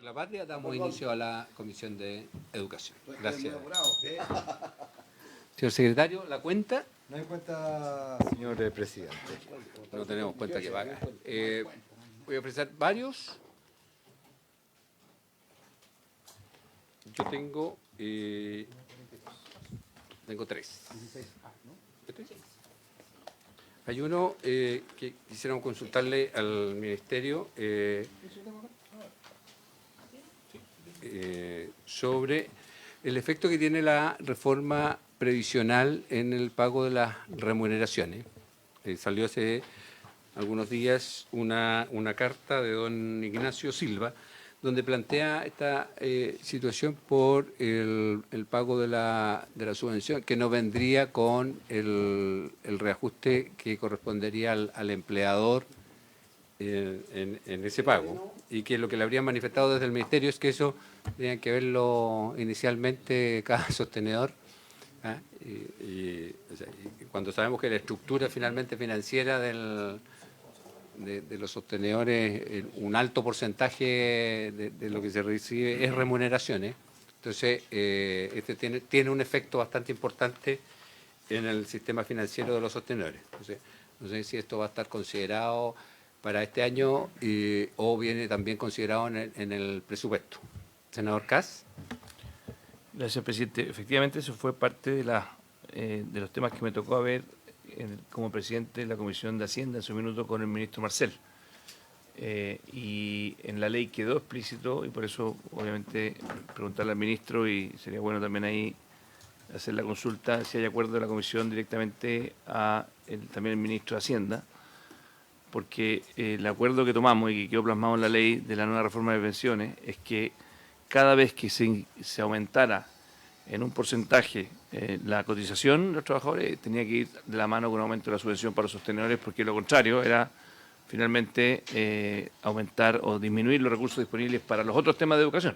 la patria, damos inicio a la Comisión de Educación. Gracias. Señor secretario, ¿la cuenta? No hay cuenta, señor presidente. No tenemos cuenta que pagar. Voy a ofrecer varios. Yo tengo tres. Hay uno que quisiéramos consultarle al Ministerio sobre el efecto que tiene la reforma previsional en el pago de las remuneraciones. Salió hace algunos días una carta de don Ignacio Silva, donde plantea esta situación por el pago de la subvención, que no vendría con el reajuste que correspondería al empleador en ese pago, y que lo que le habrían manifestado desde el Ministerio es que eso tenían que verlo inicialmente cada sostenedor, ¿ah? O sea, y cuando sabemos que la estructura finalmente financiera de los sostenedores, un alto porcentaje de lo que se recibe es remuneraciones. Entonces, este tiene un efecto bastante importante en el sistema financiero de los sostenedores. Entonces, no sé si esto va a estar considerado para este año o viene también considerado en el presupuesto. Senador Kass. Gracias, presidente. Efectivamente, eso fue parte de los temas que me tocó ver como presidente de la Comisión de Hacienda en su minuto con el ministro Marcel. Y en la ley quedó explícito, y por eso, obviamente, preguntarle al ministro, y sería bueno también ahí hacer la consulta, si hay acuerdo de la Comisión directamente a también el ministro de Hacienda, porque el acuerdo que tomamos y que quedó plasmado en la ley de la nueva reforma de pensiones es que cada vez que se aumentara en un porcentaje la cotización de los trabajadores, tenía que ir de la mano con un aumento de la subvención para los sostenedores, porque lo contrario era finalmente aumentar o disminuir los recursos disponibles para los otros temas de educación.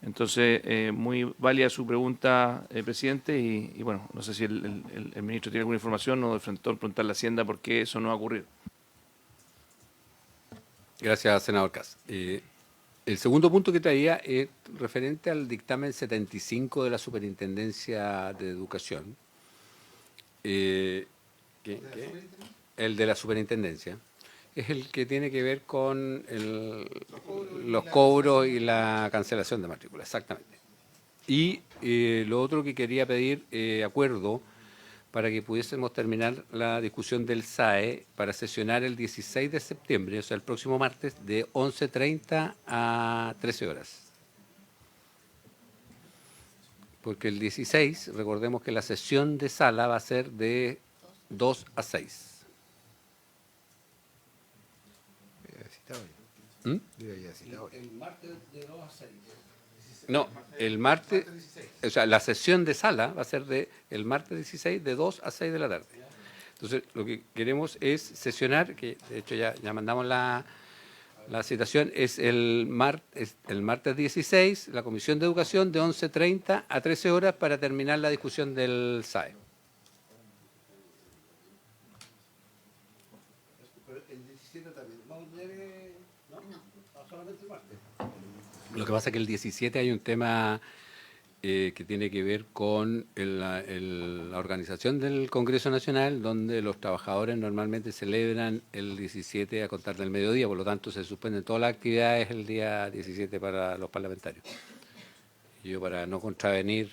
Entonces, muy válida su pregunta, presidente, y bueno, no sé si el ministro tiene alguna información o de frente preguntarle a Hacienda por qué eso no ha ocurrido. Gracias, senador Kass. El segundo punto que traía es referente al dictamen 75 de la Superintendencia de Educación. El de la Superintendencia. Es el que tiene que ver con los cobros y la cancelación de matrícula, exactamente. Y lo otro que quería pedir acuerdo para que pudiésemos terminar la discusión del SAE para sesionar el 16 de septiembre, o sea, el próximo martes, de 11:30 a 13 horas. Porque el 16, recordemos que la sesión de sala va a ser de 2 a 6. ¿Mm? El martes de 2 a 6. No, el martes, o sea, la sesión de sala va a ser el martes 16 de 2 a 6 de la tarde. Entonces, lo que queremos es sesionar, que de hecho ya mandamos la citación, es el martes 16, la Comisión de Educación, de 11:30 a 13 horas para terminar la discusión del SAE. El 17 también. ¿Vamos a tener, no, solamente el martes? Lo que pasa es que el 17 hay un tema que tiene que ver con la organización del Congreso Nacional, donde los trabajadores normalmente celebran el 17 a contar del mediodía, por lo tanto se suspenden todas las actividades el día 17 para los parlamentarios. Y yo, para no contravenir,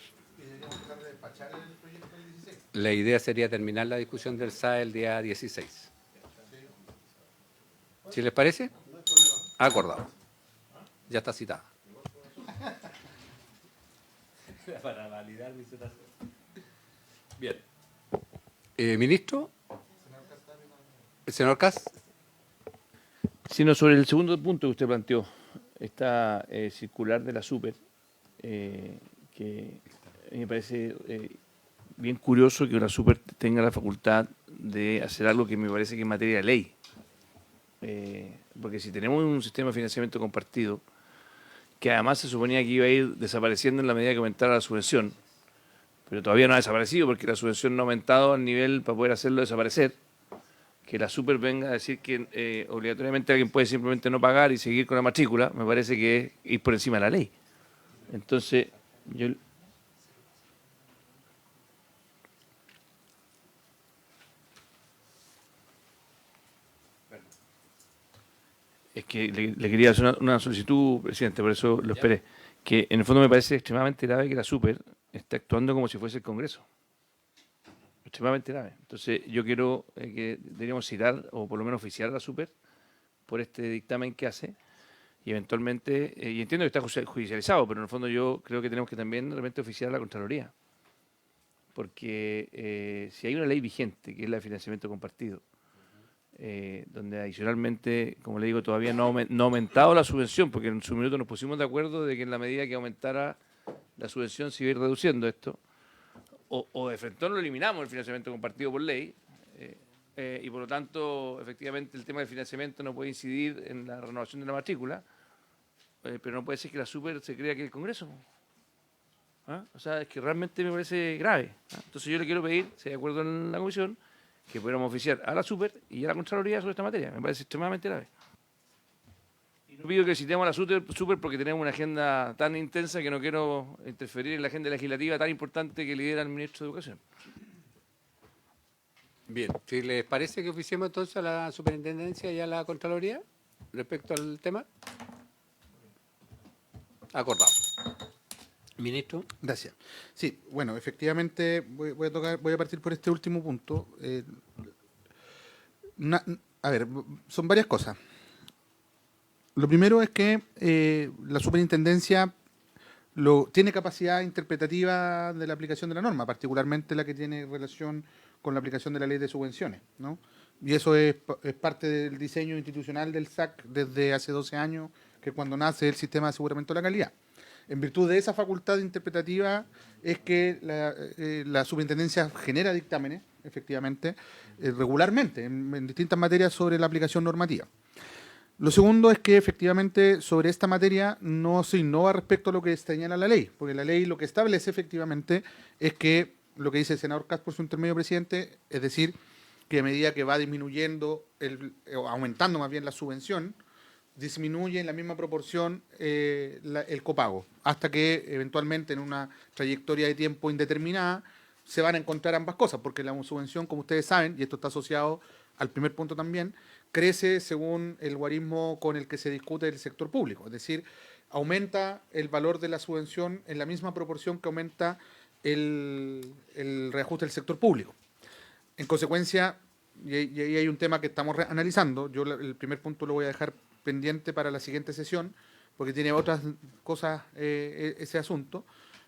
la idea sería terminar la discusión del SAE el día 16. ¿Sí les parece? Acordado. Ya está citada. Para validar mi citación. Bien. Ministro. ¿El señor Kass? Sino sobre el segundo punto que usted planteó, esta circular de la Super, que a mí me parece bien curioso que la Super tenga la facultad de hacer algo que me parece que es materia de ley. Porque si tenemos un sistema de financiamiento compartido, que además se suponía que iba a ir desapareciendo en la medida que aumentara la subvención, pero todavía no ha desaparecido porque la subvención no ha aumentado al nivel para poder hacerlo desaparecer, que la super venga a decir que obligatoriamente alguien puede simplemente no pagar y seguir con la matrícula, me parece que es ir por encima de la ley. Entonces, yo... Es que le quería hacer una solicitud, presidente, por eso lo esperé. Que en el fondo me parece extremadamente grave que la super esté actuando como si fuese el Congreso. Extremadamente grave. Entonces, yo quiero que deberíamos citar, o por lo menos oficiar a la super, por este dictamen que hace, y eventualmente, y entiendo que está judicializado, pero en el fondo yo creo que tenemos que también realmente oficiar a la Contraloría. Porque si hay una ley vigente, que es la de financiamiento compartido, donde adicionalmente, como le digo, todavía no ha aumentado la subvención, porque en su minuto nos pusimos de acuerdo de que en la medida que aumentara la subvención se iba a ir reduciendo esto, o de frente no eliminamos el financiamiento compartido por ley, y por lo tanto, efectivamente, el tema del financiamiento no puede incidir en la renovación de la matrícula, pero no puede ser que la super se crea que el Congreso. ¿Ah? O sea, es que realmente me parece grave. ¿Ah? Entonces yo le quiero pedir, si hay acuerdo en la comisión, que pudiéramos oficiar a la super y a la Contraloría sobre esta materia. Me parece extremadamente grave. Y no pido que citemos a la super porque tenemos una agenda tan intensa que no quiero interferir en la agenda legislativa tan importante que lidera el ministro de Educación. Bien, si les parece que oficiemos entonces a la superintendencia y a la Contraloría respecto al tema. Acordado. Ministro. Gracias. Sí, bueno, efectivamente voy a partir por este último punto. A ver, son varias cosas. Lo primero es que la superintendencia tiene capacidad interpretativa de la aplicación de la norma, particularmente la que tiene relación con la aplicación de la ley de subvenciones, ¿no? Y eso es parte del diseño institucional del SAC desde hace 12 años, que es cuando nace el sistema de aseguramiento de la calidad. En virtud de esa facultad interpretativa es que la superintendencia genera dictámenes, efectivamente, regularmente, en distintas materias sobre la aplicación normativa. Lo segundo es que efectivamente sobre esta materia no se innova respecto a lo que señala la ley, porque la ley lo que establece efectivamente es que lo que dice el senador Cas por su intermedio presidente, es decir, que a medida que va disminuyendo, o aumentando más bien la subvención, disminuye en la misma proporción el copago, hasta que eventualmente en una trayectoria de tiempo indeterminada se van a encontrar ambas cosas, porque la subvención, como ustedes saben, y esto está asociado al primer punto también, crece según el guarismo con el que se discute el sector público, es decir, aumenta el valor de la subvención en la misma proporción que aumenta el reajuste del sector público. En consecuencia, y ahí hay un tema que estamos analizando, yo el primer punto lo voy a dejar pendiente para la siguiente sesión, porque tiene otras cosas ese asunto,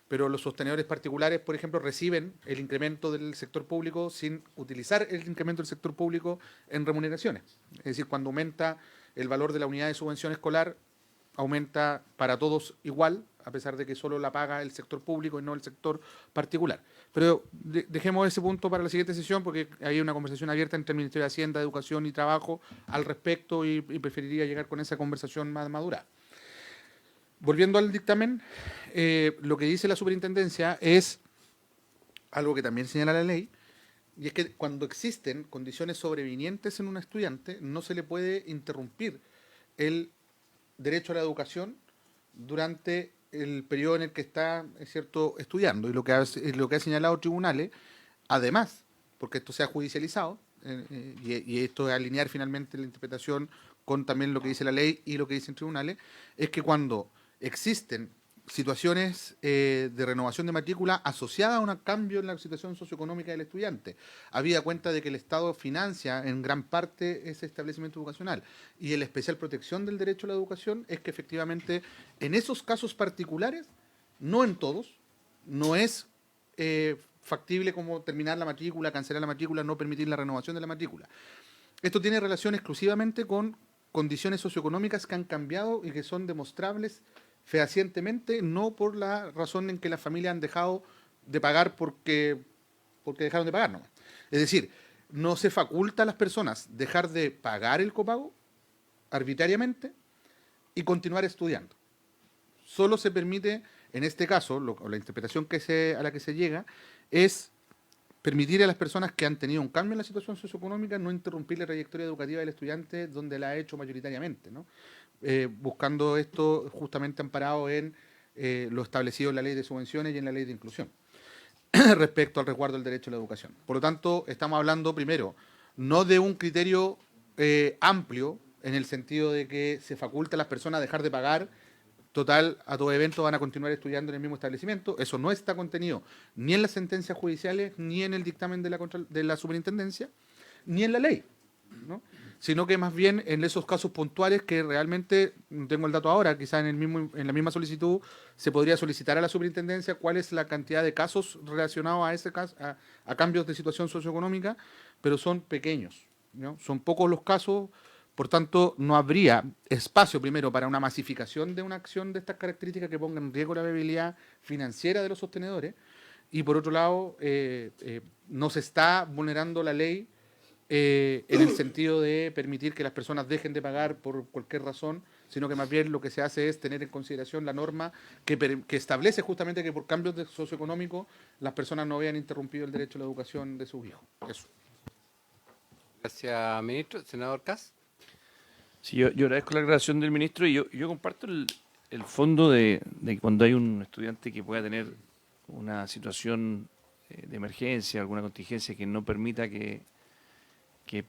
pero los sostenedores particulares, por ejemplo, reciben el incremento del sector público sin utilizar el incremento del sector público en remuneraciones. Es decir, cuando aumenta el valor de la unidad de subvención escolar, aumenta para todos igual, a pesar de que solo la paga el sector público y no el sector particular. Pero dejemos ese punto para la siguiente sesión, porque hay una conversación abierta entre el Ministerio de Hacienda, Educación y Trabajo al respecto, y preferiría llegar con esa conversación más madura. Volviendo al dictamen, lo que dice la superintendencia es algo que también señala la ley, y es que cuando existen condiciones sobrevinientes en un estudiante, no se le puede interrumpir el derecho a la educación durante el periodo en el que está, es cierto, estudiando. Y lo que ha señalado tribunales, además, porque esto se ha judicializado, y esto es alinear finalmente la interpretación con también lo que dice la ley y lo que dicen tribunales, es que cuando existen situaciones de renovación de matrícula asociadas a un cambio en la situación socioeconómica del estudiante, habida cuenta de que el Estado financia en gran parte ese establecimiento educacional y la especial protección del derecho a la educación, es que efectivamente en esos casos particulares, no en todos, no es factible como terminar la matrícula, cancelar la matrícula, no permitir la renovación de la matrícula. Esto tiene relación exclusivamente con condiciones socioeconómicas que han cambiado y que son demostrables fehacientemente, no por la razón en que las familias han dejado de pagar porque dejaron de pagar nomás. Es decir, no se faculta a las personas dejar de pagar el copago arbitrariamente y continuar estudiando. Solo se permite, en este caso, la interpretación a la que se llega es permitir a las personas que han tenido un cambio en la situación socioeconómica no interrumpir la trayectoria educativa del estudiante donde la ha hecho mayoritariamente, ¿no? Buscando esto justamente amparado en lo establecido en la ley de subvenciones y en la ley de inclusión respecto al resguardo del derecho a la educación. Por lo tanto, estamos hablando primero no de un criterio amplio en el sentido de que se faculta a las personas a dejar de pagar. Total, a todo evento van a continuar estudiando en el mismo establecimiento. Eso no está contenido ni en las sentencias judiciales, ni en el dictamen de la superintendencia, ni en la ley, ¿no? Sino que más bien en esos casos puntuales que realmente, no tengo el dato ahora, quizás en la misma solicitud se podría solicitar a la superintendencia cuál es la cantidad de casos relacionados a ese caso, a cambios de situación socioeconómica, pero son pequeños, ¿no? Son pocos los casos. Por tanto, no habría espacio primero para una masificación de una acción de estas características que ponga en riesgo la viabilidad financiera de los sostenedores. Y por otro lado, no se está vulnerando la ley en el sentido de permitir que las personas dejen de pagar por cualquier razón, sino que más bien lo que se hace es tener en consideración la norma que establece justamente que por cambios socioeconómicos las personas no vean interrumpido el derecho a la educación de sus hijos. Eso. Gracias, ministro. Senador Kass. Sí, yo agradezco la aclaración del ministro y yo comparto el fondo de cuando hay un estudiante que pueda tener una situación de emergencia, alguna contingencia que no permita que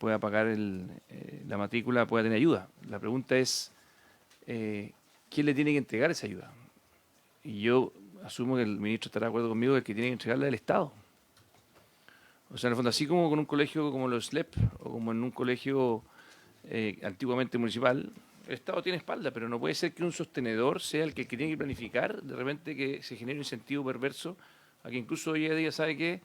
pueda pagar la matrícula, pueda tener ayuda. La pregunta es, ¿quién le tiene que entregar esa ayuda? Y yo asumo que el ministro estará de acuerdo conmigo de que tiene que entregarla el Estado. O sea, en el fondo, así como con un colegio como los SLEP o como en un colegio antiguamente municipal, el Estado tiene espalda, pero no puede ser que un sostenedor sea el que tiene que planificar, de repente que se genere un incentivo perverso, a que incluso hoy en día sabe que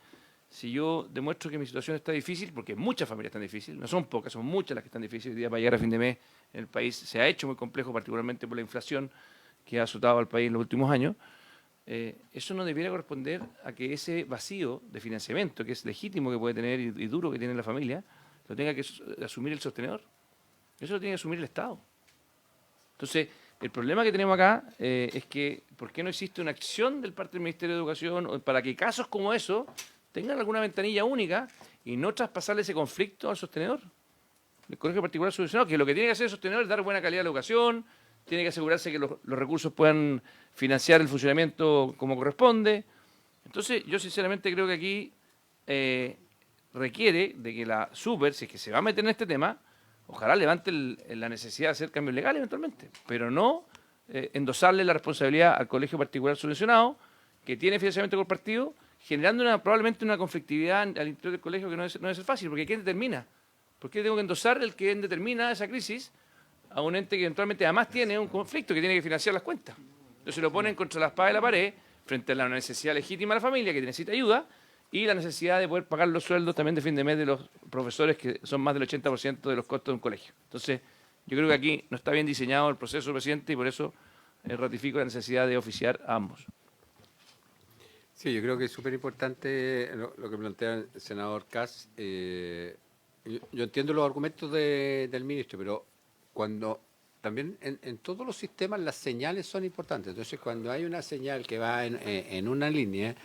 si yo demuestro que mi situación está difícil, porque muchas familias están difíciles, no son pocas, son muchas las que están difíciles, hoy día para llegar a fin de mes en el país se ha hecho muy complejo, particularmente por la inflación que ha azotado al país en los últimos años, eso no debiera corresponder a que ese vacío de financiamiento, que es legítimo que puede tener y duro que tiene la familia, lo tenga que asumir el sostenedor. Eso lo tiene que asumir el Estado. Entonces, el problema que tenemos acá es que, ¿por qué no existe una acción del parte del Ministerio de Educación para que casos como eso tengan alguna ventanilla única y no traspasarle ese conflicto al sostenedor? El colegio particular solucionado, que lo que tiene que hacer el sostenedor es dar buena calidad de la educación, tiene que asegurarse que los recursos puedan financiar el funcionamiento como corresponde. Entonces, yo sinceramente creo que aquí requiere de que la super, si es que se va a meter en este tema, ojalá levante la necesidad de hacer cambios legales eventualmente, pero no endosarle la responsabilidad al colegio particular subvencionado, que tiene financiamiento compartido, generando probablemente una conflictividad al interior del colegio que no debe ser fácil, porque ¿quién determina? ¿Por qué tengo que endosar el que determina esa crisis a un ente que eventualmente además tiene un conflicto que tiene que financiar las cuentas? Entonces lo ponen contra la espada de la pared frente a la necesidad legítima de la familia que necesita ayuda y la necesidad de poder pagar los sueldos también de fin de mes de los profesores, que son más del 80% de los costos de un colegio. Entonces, yo creo que aquí no está bien diseñado el proceso, presidente, y por eso ratifico la necesidad de oficiar a ambos. Sí, yo creo que es súper importante lo que plantea el senador Kass. Yo entiendo los argumentos del ministro, pero cuando también en todos los sistemas las señales son importantes. Entonces, cuando hay una señal que va en una línea,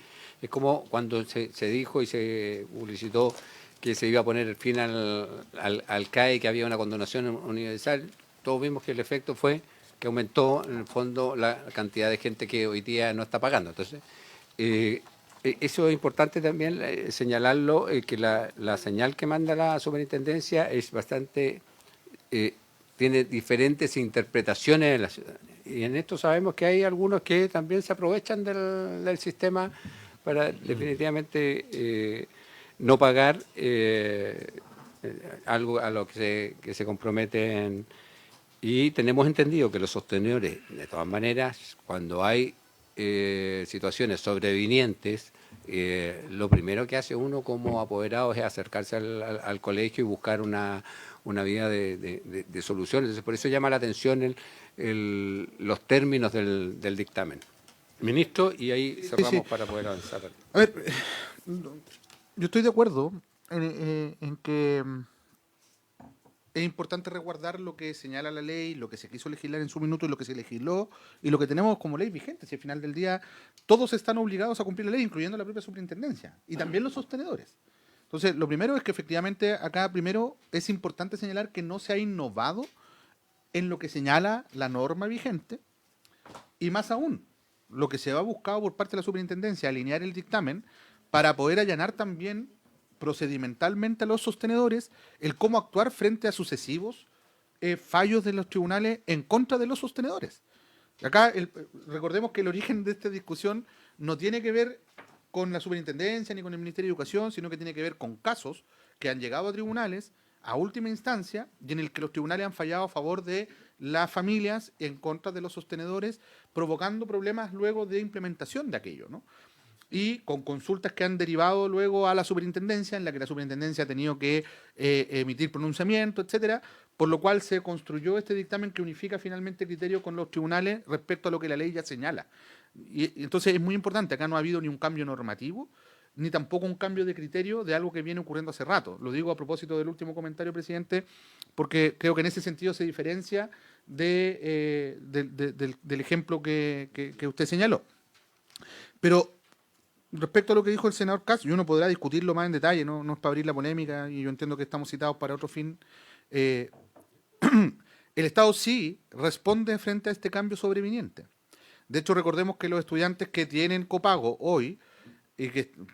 es como cuando se dijo y se publicitó que se iba a poner fin al CAE, que había una condonación universal. Todos vimos que el efecto fue que aumentó, en el fondo, la cantidad de gente que hoy día no está pagando. Entonces, eso es importante también señalarlo, que la señal que manda la superintendencia es bastante... tiene diferentes interpretaciones en la ciudadanía. Y en esto sabemos que hay algunos que también se aprovechan del sistema para definitivamente no pagar algo a lo que se comprometen. Y tenemos entendido que los sostenedores, de todas maneras, cuando hay situaciones sobrevinientes, lo primero que hace uno como apoderado es acercarse al colegio y buscar una vía de solución. Entonces, por eso llama la atención los términos del dictamen. Ministro, y ahí cerramos Sí. para poder avanzar. A ver, yo estoy de acuerdo en que es importante resguardar lo que señala la ley, lo que se quiso legislar en su minuto y lo que se legisló y lo que tenemos como ley vigente. Si al final del día todos están obligados a cumplir la ley, incluyendo la propia superintendencia y también los sostenedores. Entonces, lo primero es que efectivamente acá primero es importante señalar que no se ha innovado en lo que señala la norma vigente y más aún, lo que se ha buscado por parte de la superintendencia, alinear el dictamen para poder allanar también procedimentalmente a los sostenedores el cómo actuar frente a sucesivos fallos de los tribunales en contra de los sostenedores. Acá recordemos que el origen de esta discusión no tiene que ver con la superintendencia ni con el Ministerio de Educación, sino que tiene que ver con casos que han llegado a tribunales a última instancia y en el que los tribunales han fallado a favor de las familias en contra de los sostenedores, provocando problemas luego de implementación de aquello, ¿no? Y con consultas que han derivado luego a la superintendencia, en la que la superintendencia ha tenido que emitir pronunciamiento, etcétera, por lo cual se construyó este dictamen que unifica finalmente criterio con los tribunales respecto a lo que la ley ya señala. Y entonces es muy importante, acá no ha habido ni un cambio normativo, ni tampoco un cambio de criterio de algo que viene ocurriendo hace rato. Lo digo a propósito del último comentario, presidente, porque creo que en ese sentido se diferencia del ejemplo que usted señaló. Pero respecto a lo que dijo el senador Kass, y uno podrá discutirlo más en detalle, no es para abrir la polémica, y yo entiendo que estamos citados para otro fin. El Estado sí responde frente a este cambio sobreviniente. De hecho, recordemos que los estudiantes que tienen copago hoy,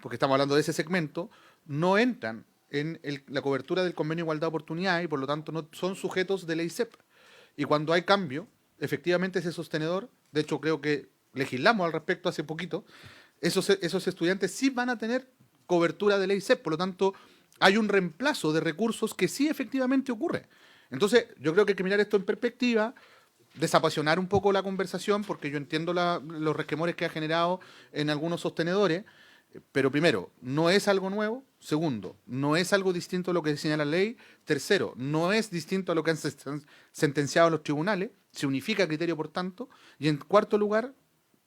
porque estamos hablando de ese segmento, no entran en la cobertura del convenio de igualdad de oportunidad y por lo tanto no son sujetos de ley CEP. Y cuando hay cambio, efectivamente ese sostenedor, de hecho creo que legislamos al respecto hace poquito, esos estudiantes sí van a tener cobertura de ley CEP, por lo tanto hay un reemplazo de recursos que sí efectivamente ocurre. Entonces yo creo que hay que mirar esto en perspectiva, desapasionar un poco la conversación, porque yo entiendo los resquemores que ha generado en algunos sostenedores, pero primero, no es algo nuevo. Segundo, no es algo distinto a lo que señala la ley. Tercero, no es distinto a lo que han sentenciado los tribunales. Se unifica criterio, por tanto. Y en cuarto lugar,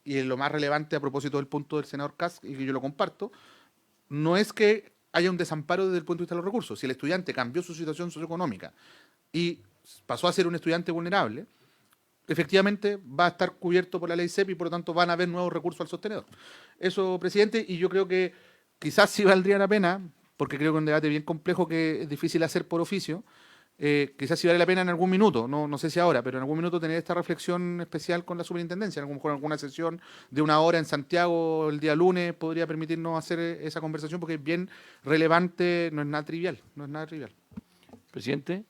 y es lo más relevante a propósito del punto del senador Kass, y que yo lo comparto, no es que haya un desamparo desde el punto de vista de los recursos. Si el estudiante cambió su situación socioeconómica y pasó a ser un estudiante vulnerable, efectivamente va a estar cubierto por la ley CEP y por lo tanto van a haber nuevos recursos al sostenedor. Eso, presidente, y yo creo que quizás sí valdría la pena, porque creo que es un debate bien complejo que es difícil hacer por oficio, quizás sí vale la pena en algún minuto, no sé si ahora, pero en algún minuto tener esta reflexión especial con la superintendencia, a lo mejor alguna sesión de 1 hora en Santiago el día lunes podría permitirnos hacer esa conversación porque es bien relevante, no es nada trivial. Presidente.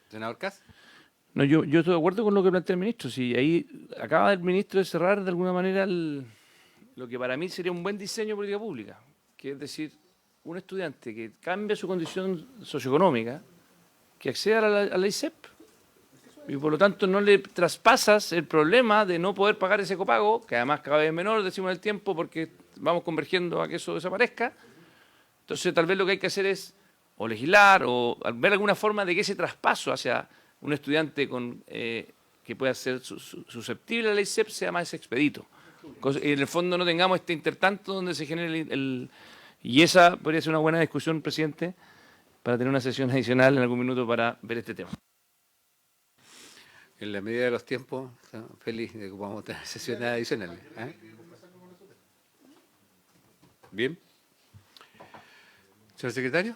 Senador Kass. No, yo estoy de acuerdo con lo que plantea el ministro. Si ahí acaba el ministro de cerrar de alguna manera lo que para mí sería un buen diseño de política pública, que es decir, un estudiante que cambia su condición socioeconómica, que acceda a la ISEP, y por lo tanto no le traspasas el problema de no poder pagar ese copago, que además cada vez es menor, decimos el tiempo, porque vamos convergiendo a que eso desaparezca. Entonces tal vez lo que hay que hacer es o legislar o ver alguna forma de que ese traspaso hacia un estudiante que pueda ser susceptible a la ley CEP sea más expedito. Y en el fondo no tengamos este intertanto donde se genere y esa podría ser una buena discusión, presidente, para tener una sesión adicional en algún minuto para ver este tema. En la medida de los tiempos, feliz de que podamos tener sesiones adicionales. Bien. Señor secretario.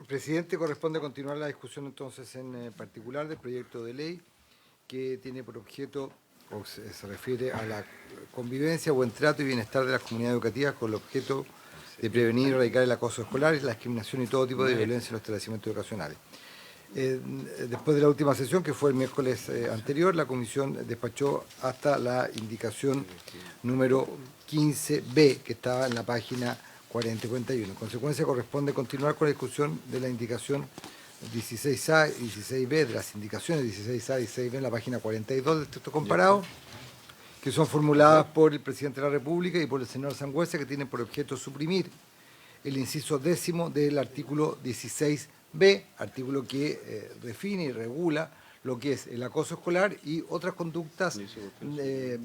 Presidente, corresponde continuar la discusión entonces en particular del proyecto de ley que tiene por objeto o se refiere a la convivencia, buen trato y bienestar de las comunidades educativas con el objeto de prevenir y erradicar el acoso escolar, la discriminación y todo tipo de violencia en los establecimientos educacionales. Después de la última sesión, que fue el miércoles anterior, la comisión despachó hasta la indicación número 15B, que estaba en la página 40 y 41. En consecuencia, corresponde continuar con la discusión de la indicación 16A y 16B, de las indicaciones 16A y 16B en la página 42 del texto comparado, que son formuladas por el presidente de la República y por el senador Sangüesa, que tienen por objeto suprimir el inciso 10º del artículo 16B, artículo que define y regula lo que es el acoso escolar y otras conductas de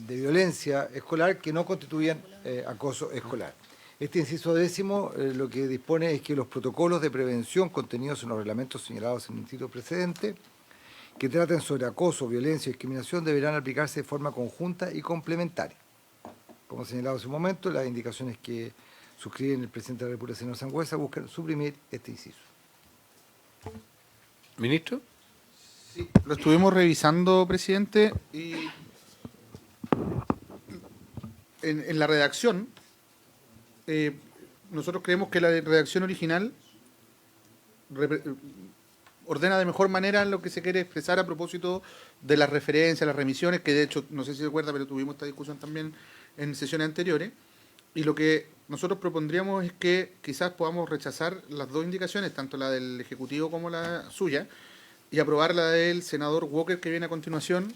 violencia escolar que no constituyen acoso escolar. Este inciso 10 lo que dispone es que los protocolos de prevención contenidos en los reglamentos señalados en el título precedente, que traten sobre acoso, violencia y discriminación, deberán aplicarse de forma conjunta y complementaria. Como señalado hace un momento, las indicaciones que suscriben el presidente de la República, señor Sangüesa, buscan suprimir este inciso. ¿Ministro? Sí, lo estuvimos revisando, presidente, y en la redacción, nosotros creemos que la redacción original ordena de mejor manera lo que se quiere expresar a propósito de las referencias, las remisiones, que de hecho, no sé si se acuerda, pero tuvimos esta discusión también en sesiones anteriores, y lo que nosotros propondríamos es que quizás podamos rechazar las dos indicaciones, tanto la del Ejecutivo como la suya, y aprobar la del senador Walker que viene a continuación,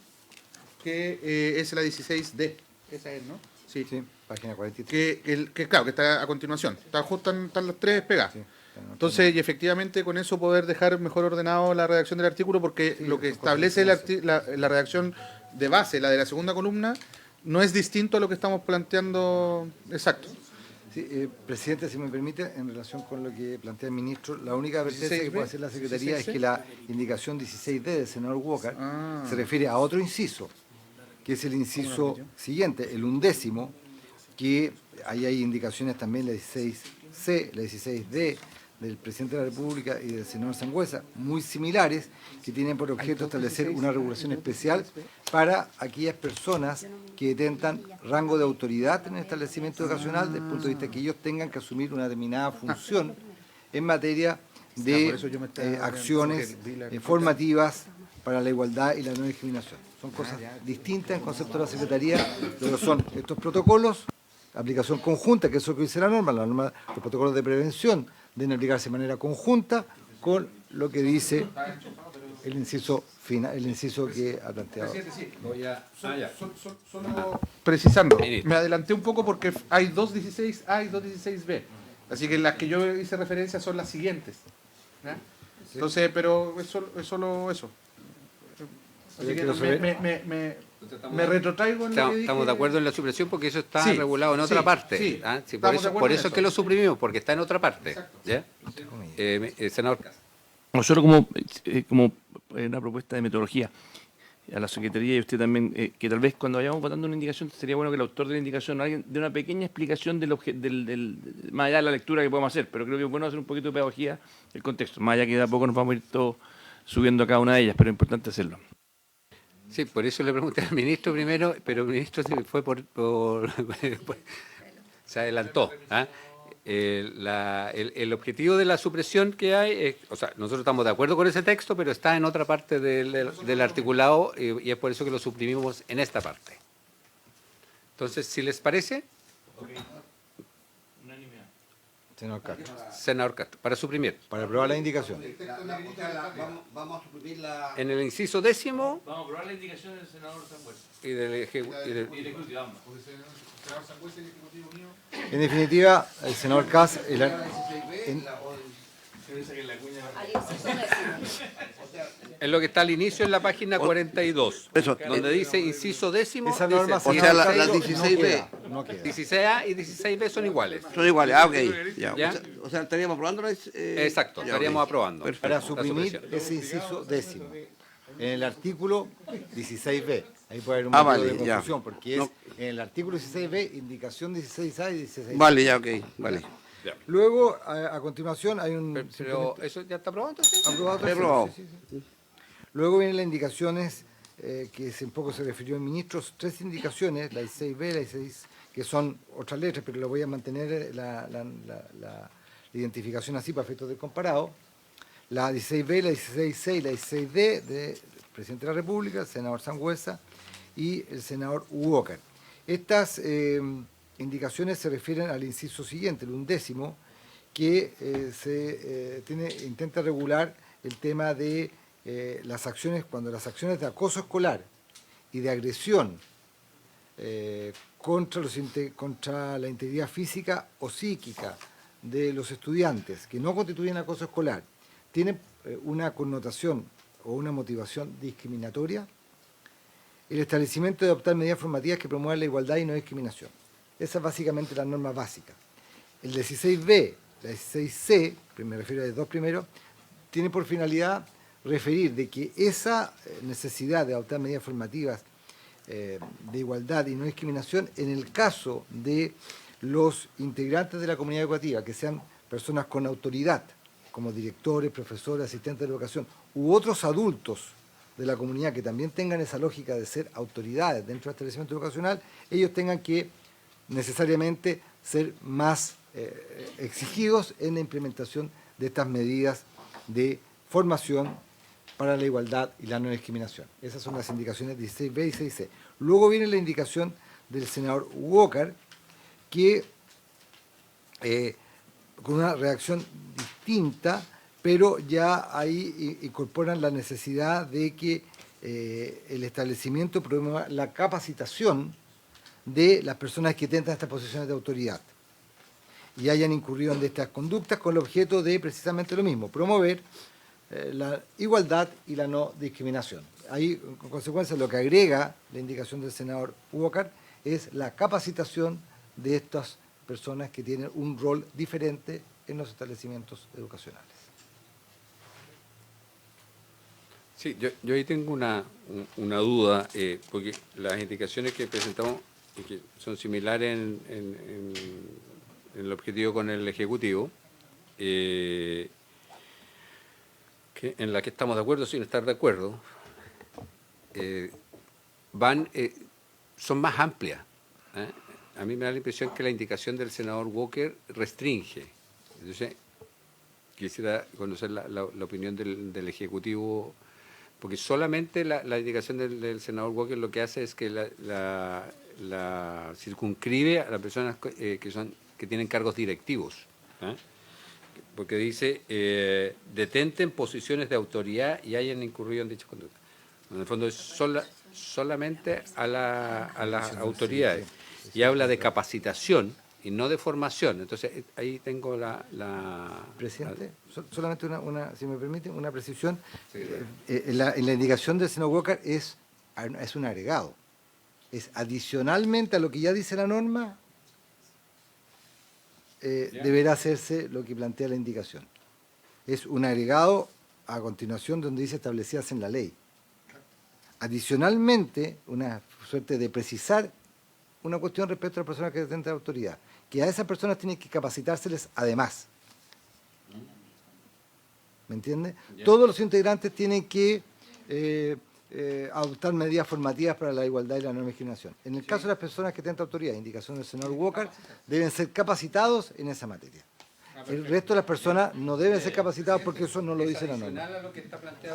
que es la 16D. Esa es, ¿no? Sí, página 43. Claro, que está a continuación. Están las tres pegadas. Sí, Entonces, y efectivamente con eso poder dejar mejor ordenado la redacción del artículo, porque lo que establece la redacción de base, la de la segunda columna, no es distinto a lo que estamos planteando. Exacto. Sí, presidente, si me permite, en relación con lo que plantea el ministro, la única advertencia que puede hacer la Secretaría es que la indicación 16D del senador Walker se refiere a otro inciso, que es el inciso siguiente, el 11º, que ahí hay indicaciones también, la 16C, la 16D del presidente de la República y del senador Sangüesa, muy similares, que tienen por objeto establecer una regulación especial para aquellas personas que detentan rango de autoridad en el establecimiento educacional, desde el punto de vista que ellos tengan que asumir una determinada función en materia de acciones formativas para la igualdad y la no discriminación. Son cosas distintas en concepto de la Secretaría, pero son estos protocolos, aplicación conjunta, que es lo que dice la norma, los protocolos de prevención deben aplicarse de manera conjunta con lo que dice el inciso final, el inciso que ha planteado. Solo precisando, me adelanté un poco porque hay dos 16A y dos 16B, así que las que yo hice referencia son las siguientes. ¿Ya? Entonces, pero es solo eso. Así que me retrotraigo en lo que dije. Estamos de acuerdo en la supresión porque eso está Sí, regulado en otra sí, parte. sí. ¿Ah? Sí, Estamos de acuerdo por en eso es eso. que lo suprimimos, porque está en otra parte. ¿Ya? Senador. Nosotros como una propuesta de metodología a la Secretaría y usted también, que tal vez cuando vayamos votando una indicación sería bueno que el autor de la indicación alguien dé una pequeña explicación más allá de la lectura que podemos hacer, pero creo que es bueno hacer un poquito de pedagogía del contexto, más allá que de a poco nos vamos a ir todos subiendo a cada una de ellas, pero es importante hacerlo. Sí, por eso le pregunté al ministro primero, pero el ministro se fue se adelantó. ¿Ah? El objetivo de la supresión que hay, o sea, nosotros estamos de acuerdo con ese texto, pero está en otra parte del articulado y es por eso que lo suprimimos en esta parte. Entonces, si les parece, Senador Castro, senador Castro, para suprimir. para aprobar la indicación. Vamos a suprimir la... En el inciso 10 Vamos a aprobar la indicación del senador Sangüesa. y del Ejecutivo. En definitiva, el senador Cas, Es lo que está al inicio en la página 42, Eso, donde dice inciso 10. esa norma, dice, o sea, la senador Castro, 16B. no queda. 16A y 16B son iguales. Son iguales, ok. Ya. ¿Ya? O sea, estaríamos aprobando la... Exacto, ya, estaríamos ok. aprobando. Perfecto. Para La suprimir supresión. ese inciso 10 en el artículo 16B. Ahí puede haber un Ah, motivo vale, de ya. confusión, porque es No. en el artículo 16B, indicación 16A y 16B. Vale, ya, ok. Vale. Luego, a continuación, hay un... Pero ¿eso ya está aprobado entonces? Aprobado Está aprobado. sí. Luego vienen las indicaciones que un poco se refirió el ministro, tres indicaciones, la 16B, la 16, que son otras letras, pero lo voy a mantener la identificación así para efectos del comparado. La 16B, la 16C y la 16D del presidente de la República, el senador Sangüesa y el senador Walker. Estas indicaciones se refieren al inciso siguiente, el 11º, que intenta regular el tema de las acciones, cuando las acciones de acoso escolar y de agresión contra la integridad física o psíquica de los estudiantes que no constituyen acoso escolar tienen una connotación o una motivación discriminatoria, el establecimiento de adoptar medidas formativas que promuevan la igualdad y no discriminación. Esa es básicamente la norma básica. El 16B, la 16C, me refiero a los dos primeros, tiene por finalidad referir de que esa necesidad de adoptar medidas formativas de igualdad y no discriminación en el caso de los integrantes de la comunidad educativa, que sean personas con autoridad, como directores, profesores, asistentes de educación, u otros adultos de la comunidad que también tengan esa lógica de ser autoridades dentro del establecimiento educacional, ellos tengan que necesariamente ser más exigidos en la implementación de estas medidas de formación para la igualdad y la no discriminación. Esas son las indicaciones 16B y 16C. Luego viene la indicación del senador Walker, que con una reacción distinta, pero ya ahí incorporan la necesidad de que el establecimiento promueva la capacitación de las personas que tentan estas posiciones de autoridad y hayan incurrido en estas conductas con el objeto de precisamente lo mismo, promover la igualdad y la no discriminación. Ahí, en consecuencia, lo que agrega la indicación del senador Walker es la capacitación de estas personas que tienen un rol diferente en los establecimientos educacionales. Sí, yo ahí tengo una duda, porque las indicaciones que presentamos y que son similares en el objetivo con el Ejecutivo, que en la que estamos de acuerdo sin estar de acuerdo, son más amplias. ¿Eh? A mí me da la impresión que la indicación del senador Walker restringe. Entonces, quisiera conocer la opinión del Ejecutivo, porque solamente la indicación del senador Walker lo que hace es que la circunscribe a las personas que tienen cargos directivos. ¿Eh? Porque dice, detenten posiciones de autoridad y hayan incurrido en dicha conducta. En el fondo es solamente a las autoridades. Y habla de capacitación y no de formación. Entonces, ahí tengo Presidente, solamente si me permite, una precisión. Sí, claro. En la indicación del senador Walker es un agregado. Es adicionalmente a lo que ya dice la norma, deberá hacerse lo que plantea la indicación. Es un agregado a continuación donde dice establecidas en la ley. Adicionalmente, una suerte de precisar una cuestión respecto a las personas que detentan autoridad, que a esas personas tienen que capacitárseles además. ¿Me entiende? Yeah. Todos los integrantes tienen que adoptar medidas formativas para la igualdad y la no discriminación. En el caso de las personas que detentan autoridad, indicación del senador Walker, deben ser capacitados en esa materia. El resto de las personas no deben ser capacitados porque eso no lo dice la norma.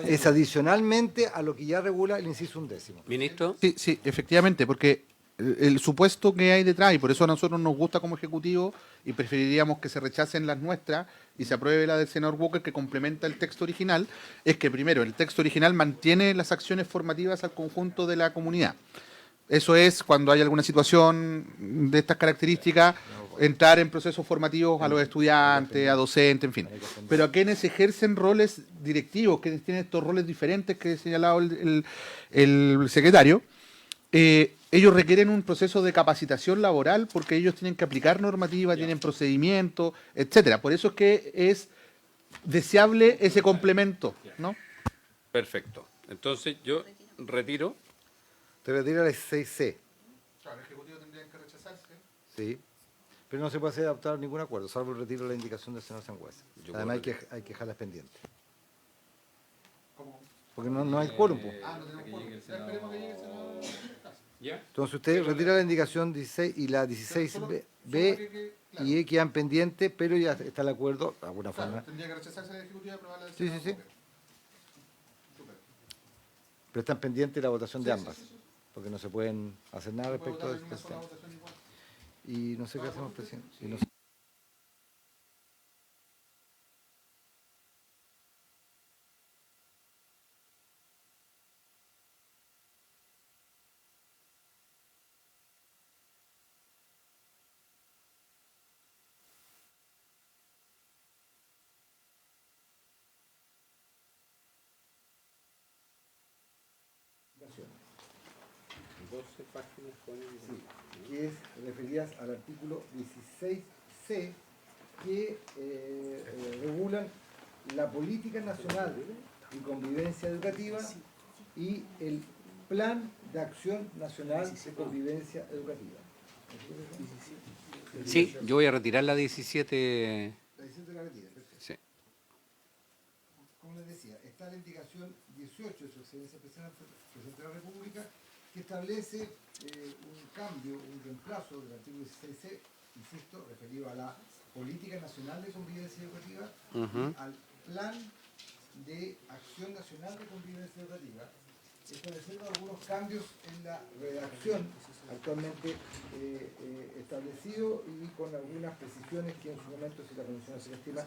Es adicionalmente a lo que ya regula el inciso 11. ¿Ministro? Sí, efectivamente, porque el supuesto que hay detrás, y por eso a nosotros nos gusta como Ejecutivo y preferiríamos que se rechacen las nuestras y se apruebe la del senador Walker que complementa el texto original, es que primero el texto original mantiene las acciones formativas al conjunto de la comunidad. Eso es cuando hay alguna situación de estas características, entrar en procesos formativos a los estudiantes, a docentes, en fin. Pero a quienes ejercen roles directivos, quienes tienen estos roles diferentes que ha señalado el secretario, ellos requieren un proceso de capacitación laboral porque ellos tienen que aplicar normativa, tienen procedimientos, etcétera. Por eso es que es deseable ese complemento, ¿no? Perfecto. Entonces yo retiro. Te retira la 6C. Claro, el Ejecutivo tendría que rechazarse. Sí. Pero no se puede hacer adoptar ningún acuerdo, salvo el retiro de la indicación del senador Sangüesa. Además hay que dejarlas pendientes. ¿Cómo? Porque no hay quórum. No tenemos quórum. Esperemos que llegue el senador. Entonces usted retira la indicación 16 y la 16B y E quedan pendientes, pero ya está el acuerdo, de alguna forma. Tendría que rechazarse el Ejecutivo y aprobar la Sí. Pero están pendientes la votación de ambas, porque no se pueden hacer nada respecto a este tema. Y no sé qué hacemos, presidente. Que es referidas al artículo 16C que regulan la política nacional y convivencia educativa y el plan de acción nacional de convivencia educativa. Sí, yo voy a retirar la 17. La 17 la retira, perfecto. Sí. Como les decía, está la indicación 18 de su excelencia presidente de la República, que establece un cambio, un reemplazo del artículo 16C, insisto, referido a la política nacional de convivencia educativa y al plan de acción nacional de convivencia educativa, estableciendo algunos cambios en la redacción actualmente establecido y con algunas precisiones que en su momento, si la Comisión se estima,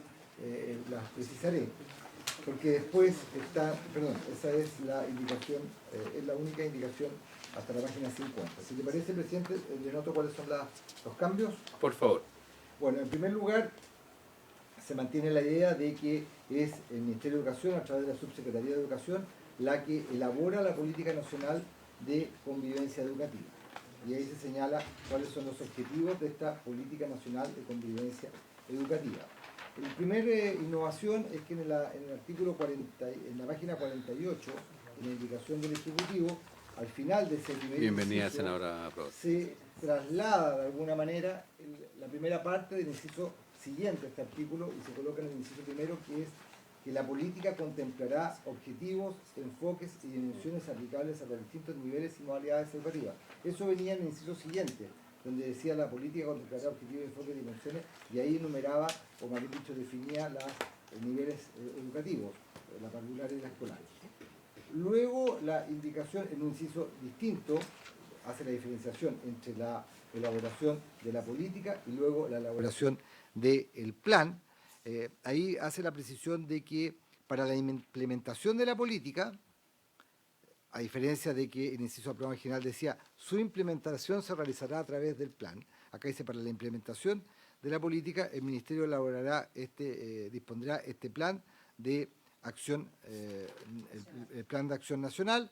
las precisaré. Porque después está, perdón, esa es la indicación, es la única indicación hasta la página 50. Si le parece, presidente, le noto cuáles son los cambios. Por favor. Bueno, en primer lugar, se mantiene la idea de que es el Ministerio de Educación, a través de la Subsecretaría de Educación, la que elabora la política nacional de convivencia educativa. Y ahí se señala cuáles son los objetivos de esta política nacional de convivencia educativa. La primera innovación es que en el artículo 40, en la página 48, en la indicación del Ejecutivo, al final de ese primer Bienvenida, inciso, senadora Prost. se traslada de alguna manera la primera parte del inciso siguiente a este artículo y se coloca en el inciso primero, que es que la política contemplará objetivos, enfoques y dimensiones aplicables a los distintos niveles y modalidades educativas. Eso venía en el inciso siguiente, donde decía la política contemplará objetivos, enfoques y dimensiones, y ahí enumeraba, o más bien dicho, definía los niveles educativos, la particular y la escolar. Luego la indicación en un inciso distinto hace la diferenciación entre la elaboración de la política y luego la elaboración del plan. Ahí hace la precisión de que para la implementación de la política, a diferencia de que el inciso aprobado original decía su implementación se realizará a través del plan, acá dice para la implementación de la política el Ministerio elaborará dispondrá este plan de acción, el plan de acción nacional,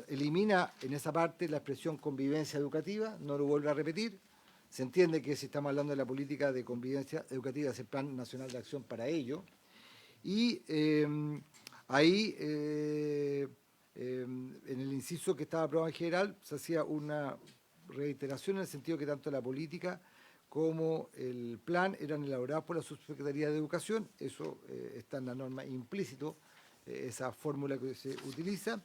elimina en esa parte la expresión convivencia educativa, no lo vuelve a repetir. Se entiende que si estamos hablando de la política de convivencia educativa es el Plan Nacional de Acción para ello. Y ahí, en el inciso que estaba aprobado en general, se hacía una reiteración en el sentido que tanto la política como el plan eran elaborados por la Subsecretaría de Educación. Eso está en la norma implícito, esa fórmula que se utiliza.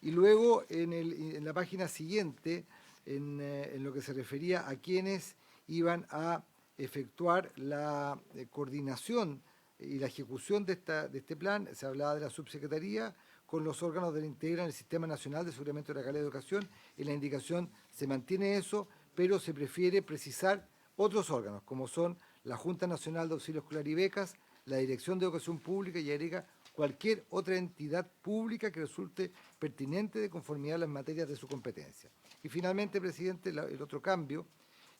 Y luego, en la página siguiente, en lo que se refería a quienes iban a efectuar la coordinación y la ejecución de este plan, se hablaba de la subsecretaría con los órganos que integran el Sistema Nacional de Aseguramiento de la Calidad de Educación. En la indicación se mantiene eso, pero se prefiere precisar otros órganos, como son la Junta Nacional de Auxilio Escolar y Becas, la Dirección de Educación Pública y agrega cualquier otra entidad pública que resulte pertinente de conformidad a las materias de su competencia. Y finalmente, presidente, el otro cambio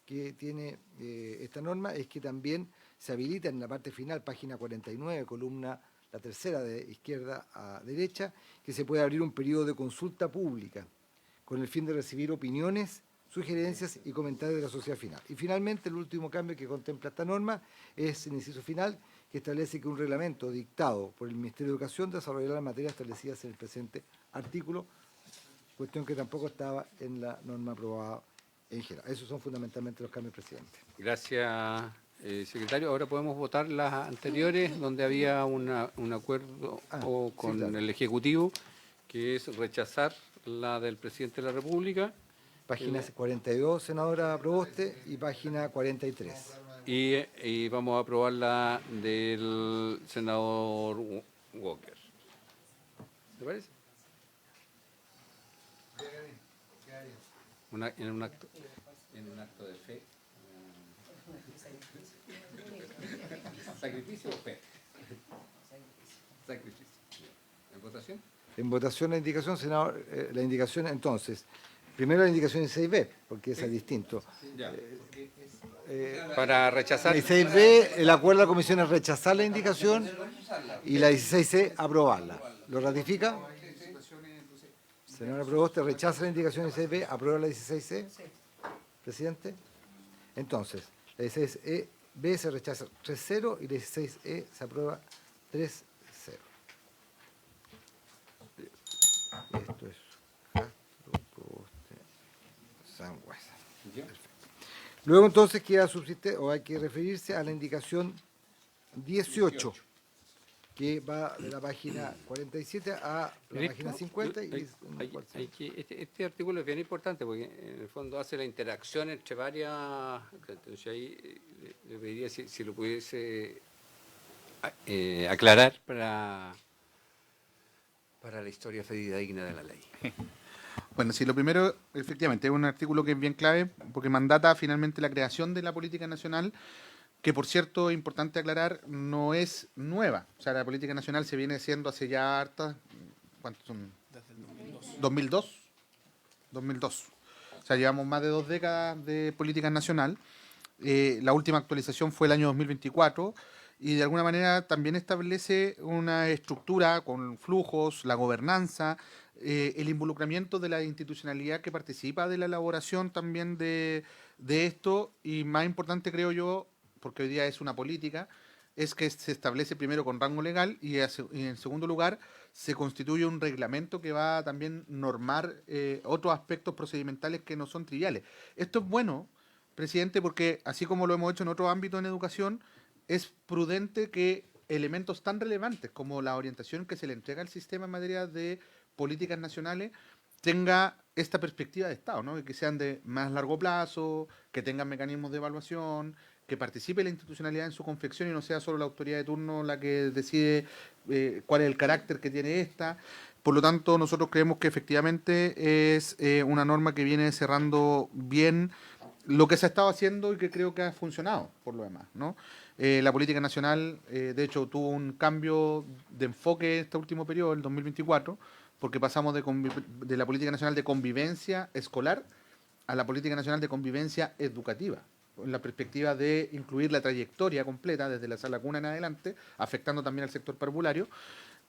que tiene esta norma es que también se habilita en la parte final, página 49, columna la tercera de izquierda a derecha, que se puede abrir un periodo de consulta pública con el fin de recibir opiniones, sugerencias y comentarios de la sociedad final. Y finalmente, el último cambio que contempla esta norma es el inciso final, que establece que un reglamento dictado por el Ministerio de Educación desarrollará las materias establecidas en el presente artículo, cuestión que tampoco estaba en la norma aprobada en general. Esos son fundamentalmente los cambios, presidente. Gracias, secretario. Ahora podemos votar las anteriores, donde había un acuerdo con sí, claro. el Ejecutivo, que es rechazar la del presidente de la República. Página 42, senadora Proboste, y página 43. Y vamos a aprobar la del senador Walker. ¿Te parece? En un acto de fe. ¿Sacrificio o fe? Sacrificio. ¿En votación? En votación la indicación, senador, la indicación entonces, primero la indicación en 6B, porque esa es distinto. Ya. Para rechazar. En 6B, el acuerdo de la comisión es rechazar la indicación y la 16C, aprobarla. ¿Lo ratifica? Senadora Proboste, rechaza la indicación en 6B, aprueba la 16C. Presidente. Entonces, la 16E B se rechaza 3-0 y la 16E se aprueba 3-0. Esto es Castro, Proboste, Sangüesa. Perfecto. Luego entonces queda subsistir o hay que referirse a la indicación 18, que va de la página 47 a la página 50. Este artículo es bien importante porque en el fondo hace la interacción entre varias. Entonces ahí le pediría si lo pudiese aclarar para la historia fidedigna de la ley. Bueno, sí, lo primero, efectivamente, es un artículo que es bien clave porque mandata finalmente la creación de la política nacional, que por cierto, es importante aclarar, no es nueva. O sea, la política nacional se viene haciendo hace ya hartas, ¿cuántos son? Desde el 2002. 2002. O sea, llevamos más de 2 décadas de política nacional. La última actualización fue el año 2024 y de alguna manera también establece una estructura con flujos, la gobernanza, el involucramiento de la institucionalidad que participa de la elaboración también de esto y más importante creo yo, porque hoy día es una política, es que se establece primero con rango legal y en segundo lugar se constituye un reglamento que va a también normar otros aspectos procedimentales que no son triviales. Esto es bueno, presidente, porque así como lo hemos hecho en otros ámbitos en educación, es prudente que elementos tan relevantes como la orientación que se le entrega al sistema en materia de políticas nacionales tenga esta perspectiva de Estado, ¿no? Que sean de más largo plazo, que tengan mecanismos de evaluación, que participe la institucionalidad en su confección y no sea solo la autoridad de turno la que decide cuál es el carácter que tiene esta. Por lo tanto, nosotros creemos que efectivamente es una norma que viene cerrando bien lo que se ha estado haciendo y que creo que ha funcionado por lo demás, ¿no? La política nacional, de hecho, tuvo un cambio de enfoque en este último periodo, el 2024, porque pasamos de la política nacional de convivencia escolar a la política nacional de convivencia educativa, en la perspectiva de incluir la trayectoria completa desde la sala cuna en adelante, afectando también al sector parvulario,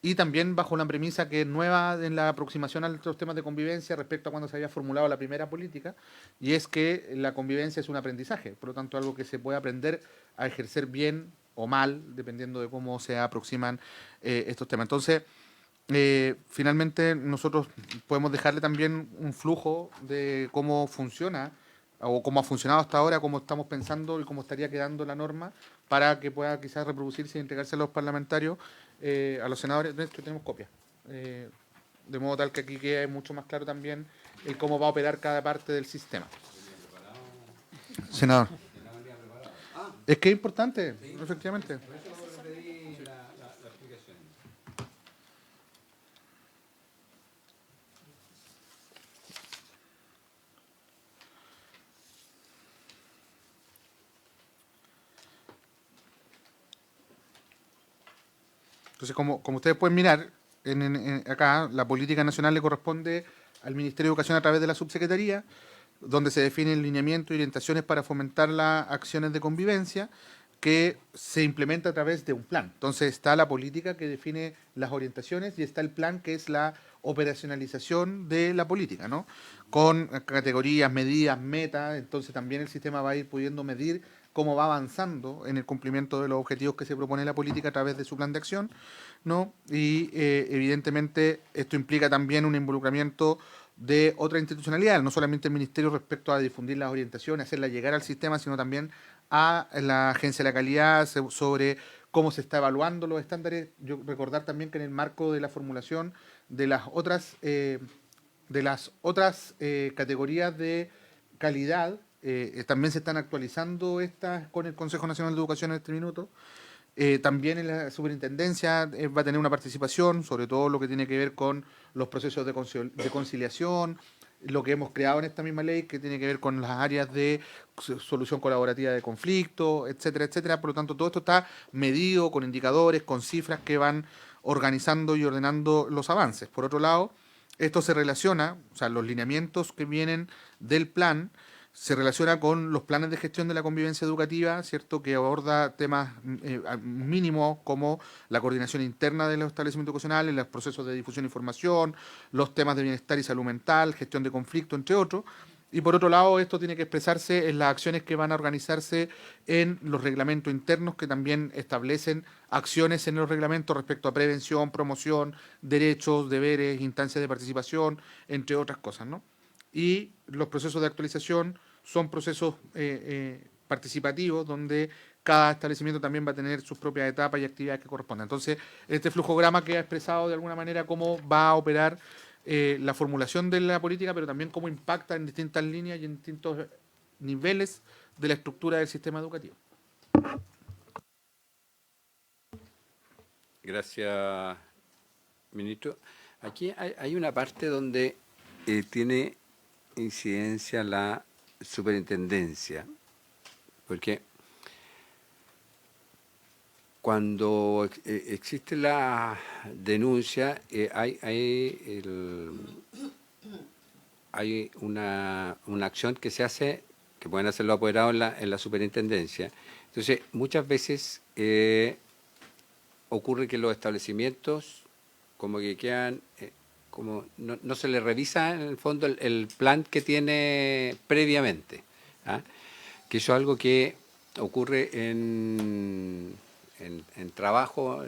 y también bajo una premisa que es nueva en la aproximación a los temas de convivencia respecto a cuando se había formulado la primera política, y es que la convivencia es un aprendizaje, por lo tanto algo que se puede aprender a ejercer bien o mal, dependiendo de cómo se aproximan estos temas. Entonces, finalmente nosotros podemos dejarle también un flujo de cómo funciona o cómo ha funcionado hasta ahora, cómo estamos pensando y cómo estaría quedando la norma para que pueda quizás reproducirse y entregarse a los parlamentarios, a los senadores. De hecho, tenemos copias. De modo tal que aquí quede mucho más claro también el cómo va a operar cada parte del sistema. Senador. Es que es importante, efectivamente. Entonces, como ustedes pueden mirar, acá la política nacional le corresponde al Ministerio de Educación a través de la subsecretaría, donde se definen lineamientos y orientaciones para fomentar las acciones de convivencia, que se implementa a través de un plan. Entonces está la política que define las orientaciones y está el plan que es la operacionalización de la política, ¿no? Con categorías, medidas, metas. Entonces también el sistema va a ir pudiendo medir cómo va avanzando en el cumplimiento de los objetivos que se propone la política a través de su plan de acción, ¿no? Y evidentemente esto implica también un involucramiento de otra institucionalidad, no solamente el Ministerio respecto a difundir las orientaciones, hacerlas llegar al sistema, sino también a la Agencia de la Calidad sobre cómo se está evaluando los estándares. Yo recordar también que en el marco de la formulación de las otras categorías de calidad, también se están actualizando estas con el Consejo Nacional de Educación en este minuto. También en la superintendencia va a tener una participación, sobre todo lo que tiene que ver con los procesos de conciliación, lo que hemos creado en esta misma ley, que tiene que ver con las áreas de solución colaborativa de conflictos, etcétera, etcétera. Por lo tanto, todo esto está medido con indicadores, con cifras que van organizando y ordenando los avances. Por otro lado, esto se relaciona, o sea, los lineamientos que vienen del plan se relaciona con los planes de gestión de la convivencia educativa, ¿cierto?, que aborda temas mínimos como la coordinación interna de los establecimientos educacionales, los procesos de difusión e información, los temas de bienestar y salud mental, gestión de conflicto, entre otros. Y por otro lado, esto tiene que expresarse en las acciones que van a organizarse en los reglamentos internos, que también establecen acciones en los reglamentos respecto a prevención, promoción, derechos, deberes, instancias de participación, entre otras cosas, ¿no? Y los procesos de actualización son procesos participativos donde cada establecimiento también va a tener sus propias etapas y actividades que correspondan. Entonces, este flujograma queda expresado de alguna manera cómo va a operar la formulación de la política, pero también cómo impacta en distintas líneas y en distintos niveles de la estructura del sistema educativo. Gracias, ministro. Aquí hay una parte donde tiene incidencia la superintendencia, porque cuando existe la denuncia, hay una acción que se hace, que pueden hacer los apoderados en la superintendencia. Entonces, muchas veces ocurre que los establecimientos como que quedan, como no se les revisa en el fondo el plan que tiene previamente, ¿ah? Que eso es algo que ocurre en trabajo,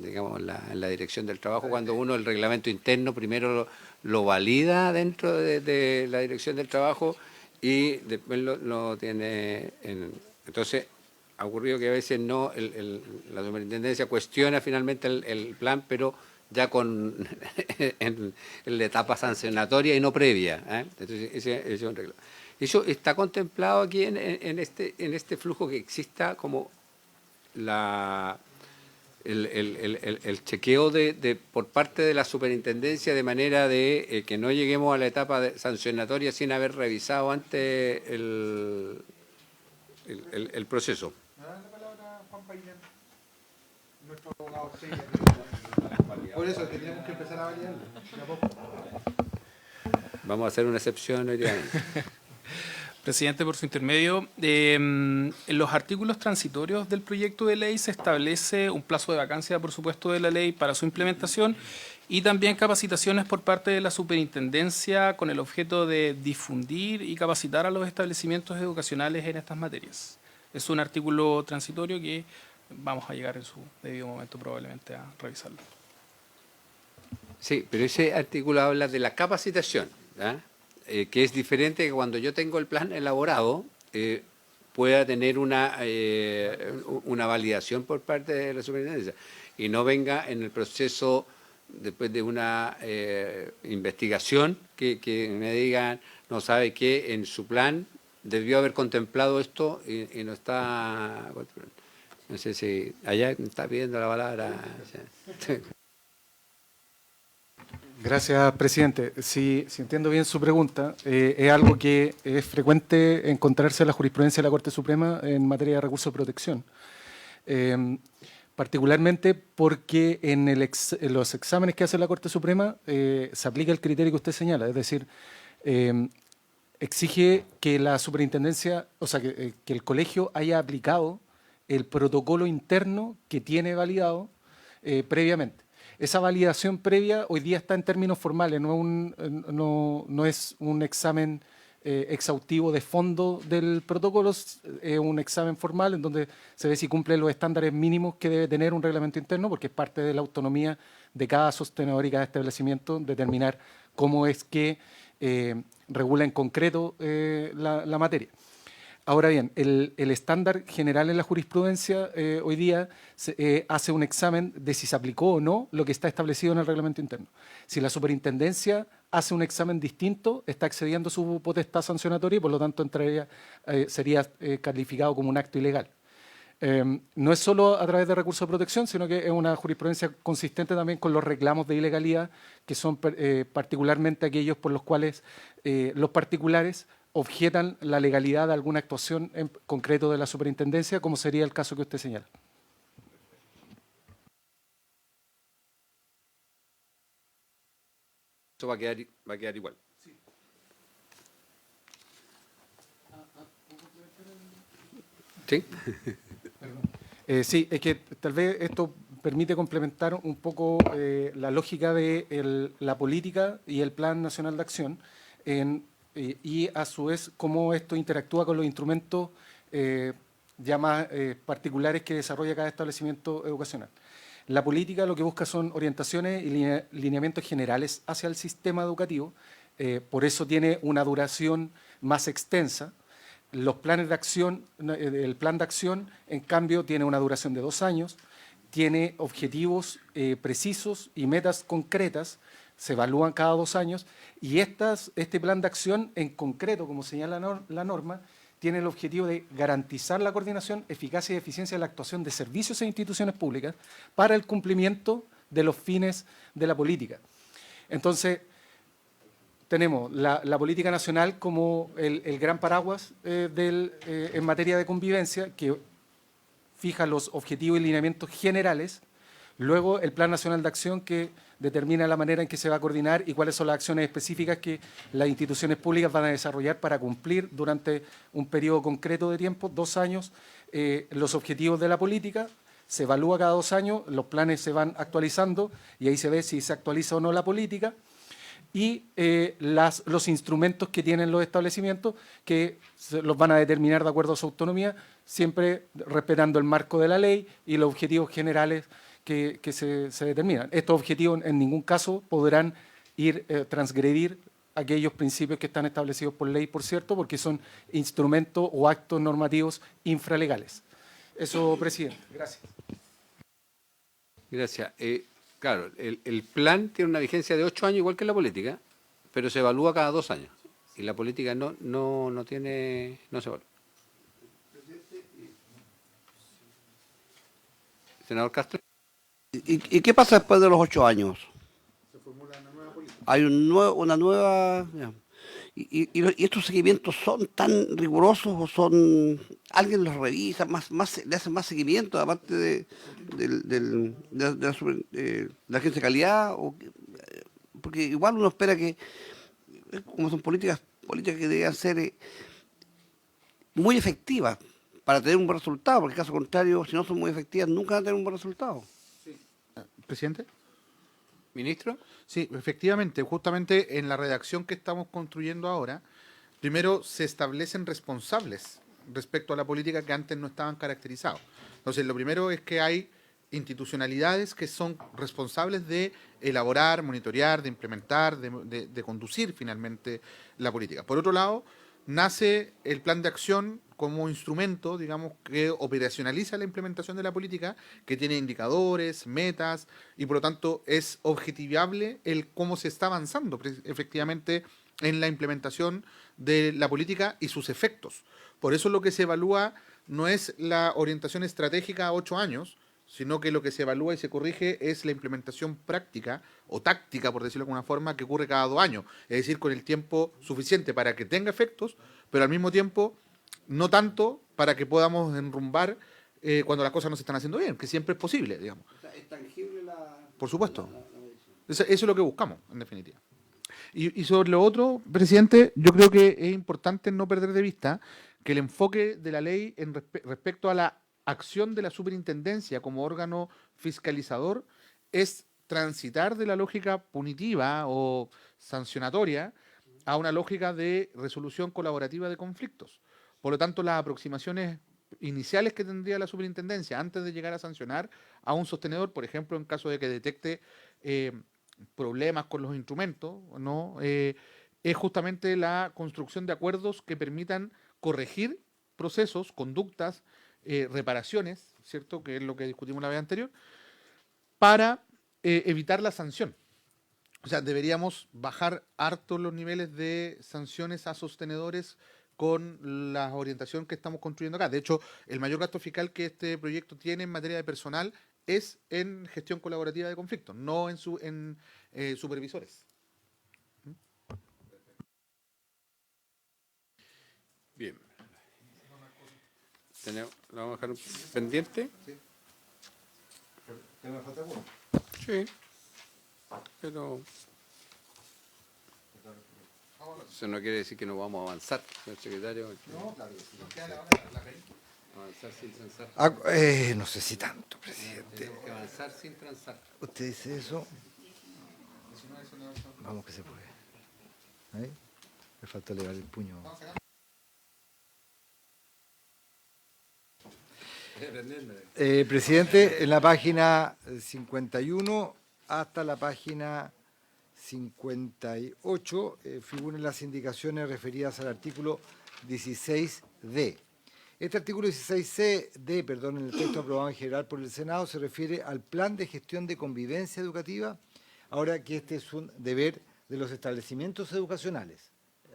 digamos, en la dirección del trabajo, cuando uno el reglamento interno primero lo valida dentro de la dirección del trabajo y después lo tiene entonces ha ocurrido que a veces no la superintendencia cuestiona finalmente el plan, pero ya en la etapa sancionatoria y no previa, ¿eh? Entonces ese es un reglamento. Eso está contemplado aquí en este flujo, que exista como el chequeo por parte de la superintendencia, de manera de que no lleguemos a la etapa sancionatoria sin haber revisado antes el proceso. Me da la palabra Juan Pailán, nuestro abogado. Por eso tendríamos que empezar a validarlo. Vamos a hacer una excepción hoy día. Presidente, por su intermedio, en los artículos transitorios del proyecto de ley se establece un plazo de vacancia, por supuesto, de la ley para su implementación y también capacitaciones por parte de la superintendencia con el objeto de difundir y capacitar a los establecimientos educacionales en estas materias. Es un artículo transitorio que vamos a llegar en su debido momento probablemente a revisarlo. Sí, pero ese artículo habla de la capacitación, ¿ah? Que es diferente que cuando yo tengo el plan elaborado, pueda tener una validación por parte de la superintendencia y no venga en el proceso, después de una investigación, que me digan, no sabe qué, en su plan debió haber contemplado esto y no está. No sé si allá está pidiendo la palabra. Gracias, presidente. Si entiendo bien su pregunta, es algo que es frecuente encontrarse en la jurisprudencia de la Corte Suprema en materia de recursos de protección. Particularmente porque en los exámenes que hace la Corte Suprema se aplica el criterio que usted señala, es decir, exige que la superintendencia, o sea, que el colegio haya aplicado el protocolo interno que tiene validado previamente. Esa validación previa hoy día está en términos formales, no es un examen exhaustivo de fondo del protocolo, es un examen formal en donde se ve si cumple los estándares mínimos que debe tener un reglamento interno, porque es parte de la autonomía de cada sostenedor y cada establecimiento determinar cómo es que regula en concreto la materia. Ahora bien, el estándar general en la jurisprudencia hoy día hace un examen de si se aplicó o no lo que está establecido en el reglamento interno. Si la superintendencia hace un examen distinto, está excediendo su potestad sancionatoria y por lo tanto sería calificado como un acto ilegal. No es solo a través de recursos de protección, sino que es una jurisprudencia consistente también con los reclamos de ilegalidad, que son particularmente aquellos por los cuales los particulares objetan la legalidad de alguna actuación en concreto de la superintendencia, como sería el caso que usted señala. Eso va a quedar igual. ¿Sí? Sí, es que tal vez esto permite complementar un poco la lógica de la política y el Plan Nacional de Acción en y a su vez cómo esto interactúa con los instrumentos ya más particulares que desarrolla cada establecimiento educacional. La política lo que busca son orientaciones y lineamientos generales hacia el sistema educativo, por eso tiene una duración más extensa. Los planes de acción, el plan de acción, en cambio, tiene una duración de 2 años, tiene objetivos precisos y metas concretas, se evalúan cada 2 años, y este plan de acción en concreto, como señala la norma, tiene el objetivo de garantizar la coordinación, eficacia y eficiencia de la actuación de servicios e instituciones públicas para el cumplimiento de los fines de la política. Entonces, tenemos la política nacional como el gran paraguas en materia de convivencia, que fija los objetivos y lineamientos generales. Luego, el Plan Nacional de Acción, que determina la manera en que se va a coordinar y cuáles son las acciones específicas que las instituciones públicas van a desarrollar para cumplir durante un periodo concreto de tiempo, 2 años, los objetivos de la política. Se evalúa cada 2 años, los planes se van actualizando y ahí se ve si se actualiza o no la política. Y los instrumentos que tienen los establecimientos, que los van a determinar de acuerdo a su autonomía, siempre respetando el marco de la ley y los objetivos generales que se determinan. Estos objetivos en ningún caso podrán transgredir aquellos principios que están establecidos por ley, por cierto, porque son instrumentos o actos normativos infralegales. Eso, presidente. Gracias. Gracias. Claro, el plan tiene una vigencia de 8 años, igual que la política, pero se evalúa cada 2 años. Y la política no se evalúa. Senador Castro. ¿Y qué pasa después de los 8 años? Se formula una nueva política. Hay una nueva... ya. ¿Y estos seguimientos son tan rigurosos o son... alguien los revisa, le hacen más seguimiento aparte de la agencia de calidad? Porque igual uno espera que, como son políticas que deberían ser muy efectivas para tener un buen resultado, porque caso contrario, si no son muy efectivas, nunca van a tener un buen resultado. ¿Presidente? ¿Ministro? Sí, efectivamente, justamente en la redacción que estamos construyendo ahora, primero se establecen responsables respecto a la política que antes no estaban caracterizados. Entonces, lo primero es que hay institucionalidades que son responsables de elaborar, monitorear, de implementar, de conducir finalmente la política. Por otro lado, nace el plan de acción como instrumento, digamos, que operacionaliza la implementación de la política, que tiene indicadores, metas, y por lo tanto es objetivable el cómo se está avanzando efectivamente en la implementación de la política y sus efectos. Por eso lo que se evalúa no es la orientación estratégica a 8 años, sino que lo que se evalúa y se corrige es la implementación práctica o táctica, por decirlo de alguna forma, que ocurre cada 2 años. Es decir, con el tiempo suficiente para que tenga efectos, pero al mismo tiempo no tanto para que podamos enrumbar cuando las cosas no se están haciendo bien, que siempre es posible, digamos. O sea, ¿es tangible la...? Por supuesto. Eso es lo que buscamos, en definitiva. Y sobre lo otro, presidente, yo creo que es importante no perder de vista que el enfoque de la ley respecto a la acción de la superintendencia como órgano fiscalizador es transitar de la lógica punitiva o sancionatoria a una lógica de resolución colaborativa de conflictos. Por lo tanto, las aproximaciones iniciales que tendría la superintendencia antes de llegar a sancionar a un sostenedor, por ejemplo, en caso de que detecte problemas con los instrumentos, ¿no? Es justamente la construcción de acuerdos que permitan corregir procesos, conductas, reparaciones, ¿cierto?, que es lo que discutimos la vez anterior, para evitar la sanción. O sea, deberíamos bajar harto los niveles de sanciones a sostenedores con la orientación que estamos construyendo acá. De hecho, el mayor gasto fiscal que este proyecto tiene en materia de personal es en gestión colaborativa de conflictos, no en supervisores. Bien. ¿Lo vamos a dejar pendiente? Sí. ¿Qué me falta alguno? Sí. Pero eso no quiere decir que no vamos a avanzar, señor secretario. No, claro, si nos queda la Avanzar sin transar. no sé si tanto, presidente. Tenemos que avanzar sin transar. ¿Usted dice eso? Vamos que se puede. ¿Ahí? Me falta elevar el puño. Presidente, en la página 51 hasta la página 58 figuran las indicaciones referidas al artículo 16D. Este artículo 16D, perdón, en el texto aprobado en general por el Senado, se refiere al plan de gestión de convivencia educativa, ahora que este es un deber de los establecimientos educacionales.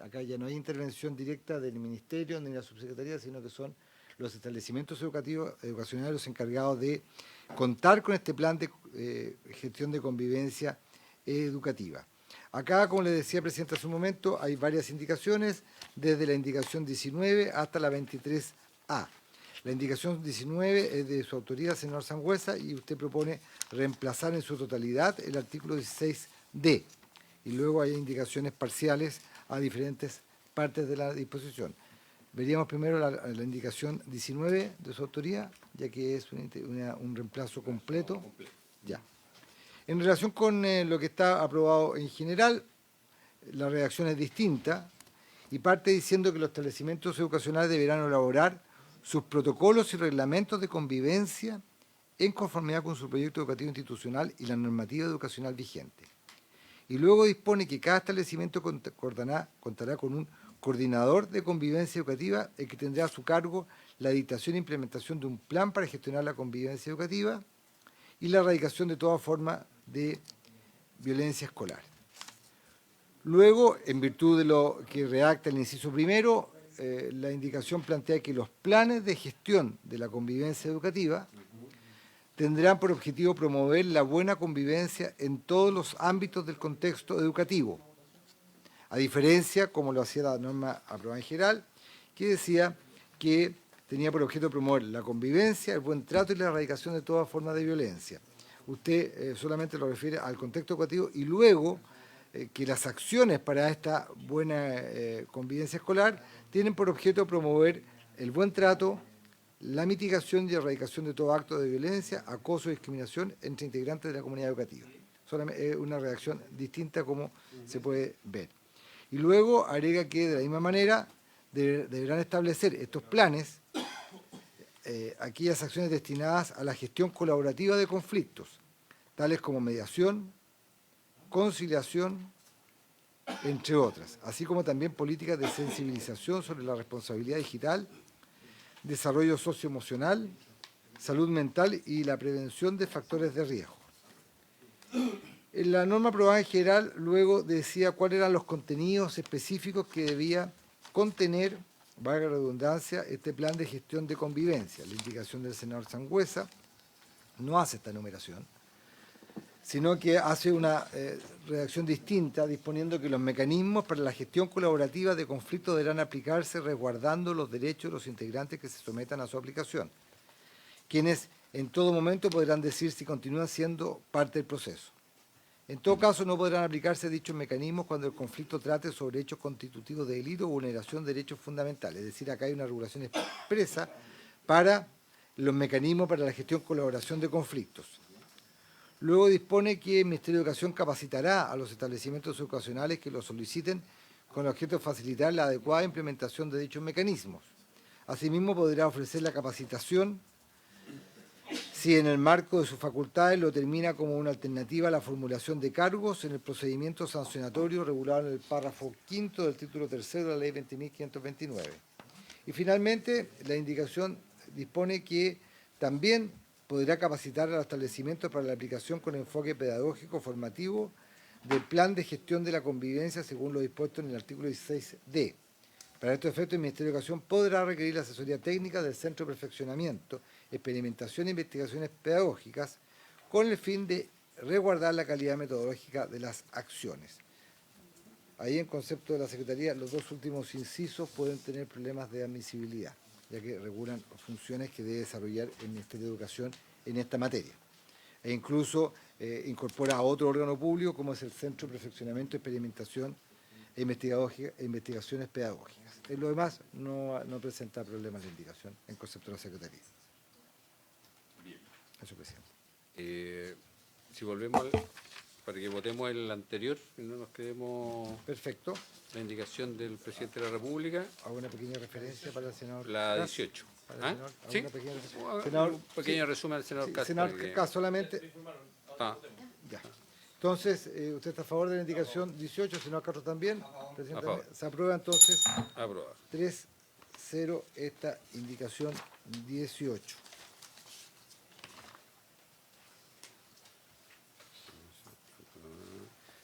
Acá ya no hay intervención directa del Ministerio ni de la Subsecretaría, sino que son los establecimientos educacionales los encargados de contar con este plan de gestión de convivencia educativa. Acá, como le decía, Presidente, hace un momento, hay varias indicaciones, desde la indicación 19 hasta la 23A. La indicación 19 es de su autoría, señor Sangüesa, y usted propone reemplazar en su totalidad el artículo 16D. Y luego hay indicaciones parciales a diferentes partes de la disposición. Veríamos primero la indicación 19 de su autoría, ya que es un reemplazo completo. Ya. En relación con lo que está aprobado en general, la redacción es distinta y parte diciendo que los establecimientos educacionales deberán elaborar sus protocolos y reglamentos de convivencia en conformidad con su proyecto educativo institucional y la normativa educacional vigente. Y luego dispone que cada establecimiento contará con un coordinador de convivencia educativa, el que tendrá a su cargo la dictación e implementación de un plan para gestionar la convivencia educativa y la erradicación de toda forma de violencia escolar. Luego, en virtud de lo que redacta el inciso primero, la indicación plantea que los planes de gestión de la convivencia educativa tendrán por objetivo promover la buena convivencia en todos los ámbitos del contexto educativo, a diferencia, como lo hacía la norma aprobada en general, que decía que tenía por objeto promover la convivencia, el buen trato y la erradicación de toda forma de violencia. Usted solamente lo refiere al contexto educativo y luego que las acciones para esta buena convivencia escolar tienen por objeto promover el buen trato, la mitigación y erradicación de todo acto de violencia, acoso y discriminación entre integrantes de la comunidad educativa. Solamente una redacción distinta como se puede ver. Y luego agrega que de la misma manera deberán establecer estos planes aquellas acciones destinadas a la gestión colaborativa de conflictos, tales como mediación, conciliación, entre otras, así como también políticas de sensibilización sobre la responsabilidad digital, desarrollo socioemocional, salud mental y la prevención de factores de riesgo. En la norma aprobada en general luego decía cuáles eran los contenidos específicos que debía contener, valga la redundancia, este plan de gestión de convivencia. La indicación del senador Sangüesa no hace esta enumeración, sino que hace una redacción distinta, disponiendo que los mecanismos para la gestión colaborativa de conflictos deberán aplicarse resguardando los derechos de los integrantes que se sometan a su aplicación, quienes en todo momento podrán decir si continúan siendo parte del proceso. En todo caso, no podrán aplicarse dichos mecanismos cuando el conflicto trate sobre hechos constitutivos de delito o vulneración de derechos fundamentales. Es decir, acá hay una regulación expresa para los mecanismos para la gestión y colaboración de conflictos. Luego dispone que el Ministerio de Educación capacitará a los establecimientos educacionales que lo soliciten con el objeto de facilitar la adecuada implementación de dichos mecanismos. Asimismo, podrá ofrecer la capacitación si en el marco de sus facultades lo determina como una alternativa a la formulación de cargos en el procedimiento sancionatorio regulado en el párrafo 5º del título 3º de la Ley 20.529. Y finalmente, la indicación dispone que también podrá capacitar a los establecimientos para la aplicación con enfoque pedagógico formativo del plan de gestión de la convivencia según lo dispuesto en el artículo 16D. Para estos efectos, el Ministerio de Educación podrá requerir la asesoría técnica del Centro de Perfeccionamiento, Experimentación e Investigaciones Pedagógicas con el fin de resguardar la calidad metodológica de las acciones. Ahí, en concepto de la Secretaría, los dos últimos incisos pueden tener problemas de admisibilidad, ya que regulan funciones que debe desarrollar el Ministerio de Educación en esta materia. E incluso incorpora a otro órgano público, como es el Centro de Perfeccionamiento, Experimentación e Investigaciones Pedagógicas. En lo demás, no presenta problemas de indicación en concepto de la Secretaría. Bien. Eso, presidente. Si volvemos para que votemos el anterior y no nos quedemos Perfecto. la indicación del presidente de la República, ¿Hago una pequeña referencia para el senador la Kass? 18. Para el ¿Ah? senador, ¿hago ¿Sí? una pequeña referencia? Un Senador, pequeño sí, resumen del senador sí, Castro. senador Kass, solamente. Ah, Ya. Entonces, ¿usted está a favor de la indicación 18? Senador Castro también. Presidente, A favor. se aprueba entonces aprobado. 3-0 esta indicación 18.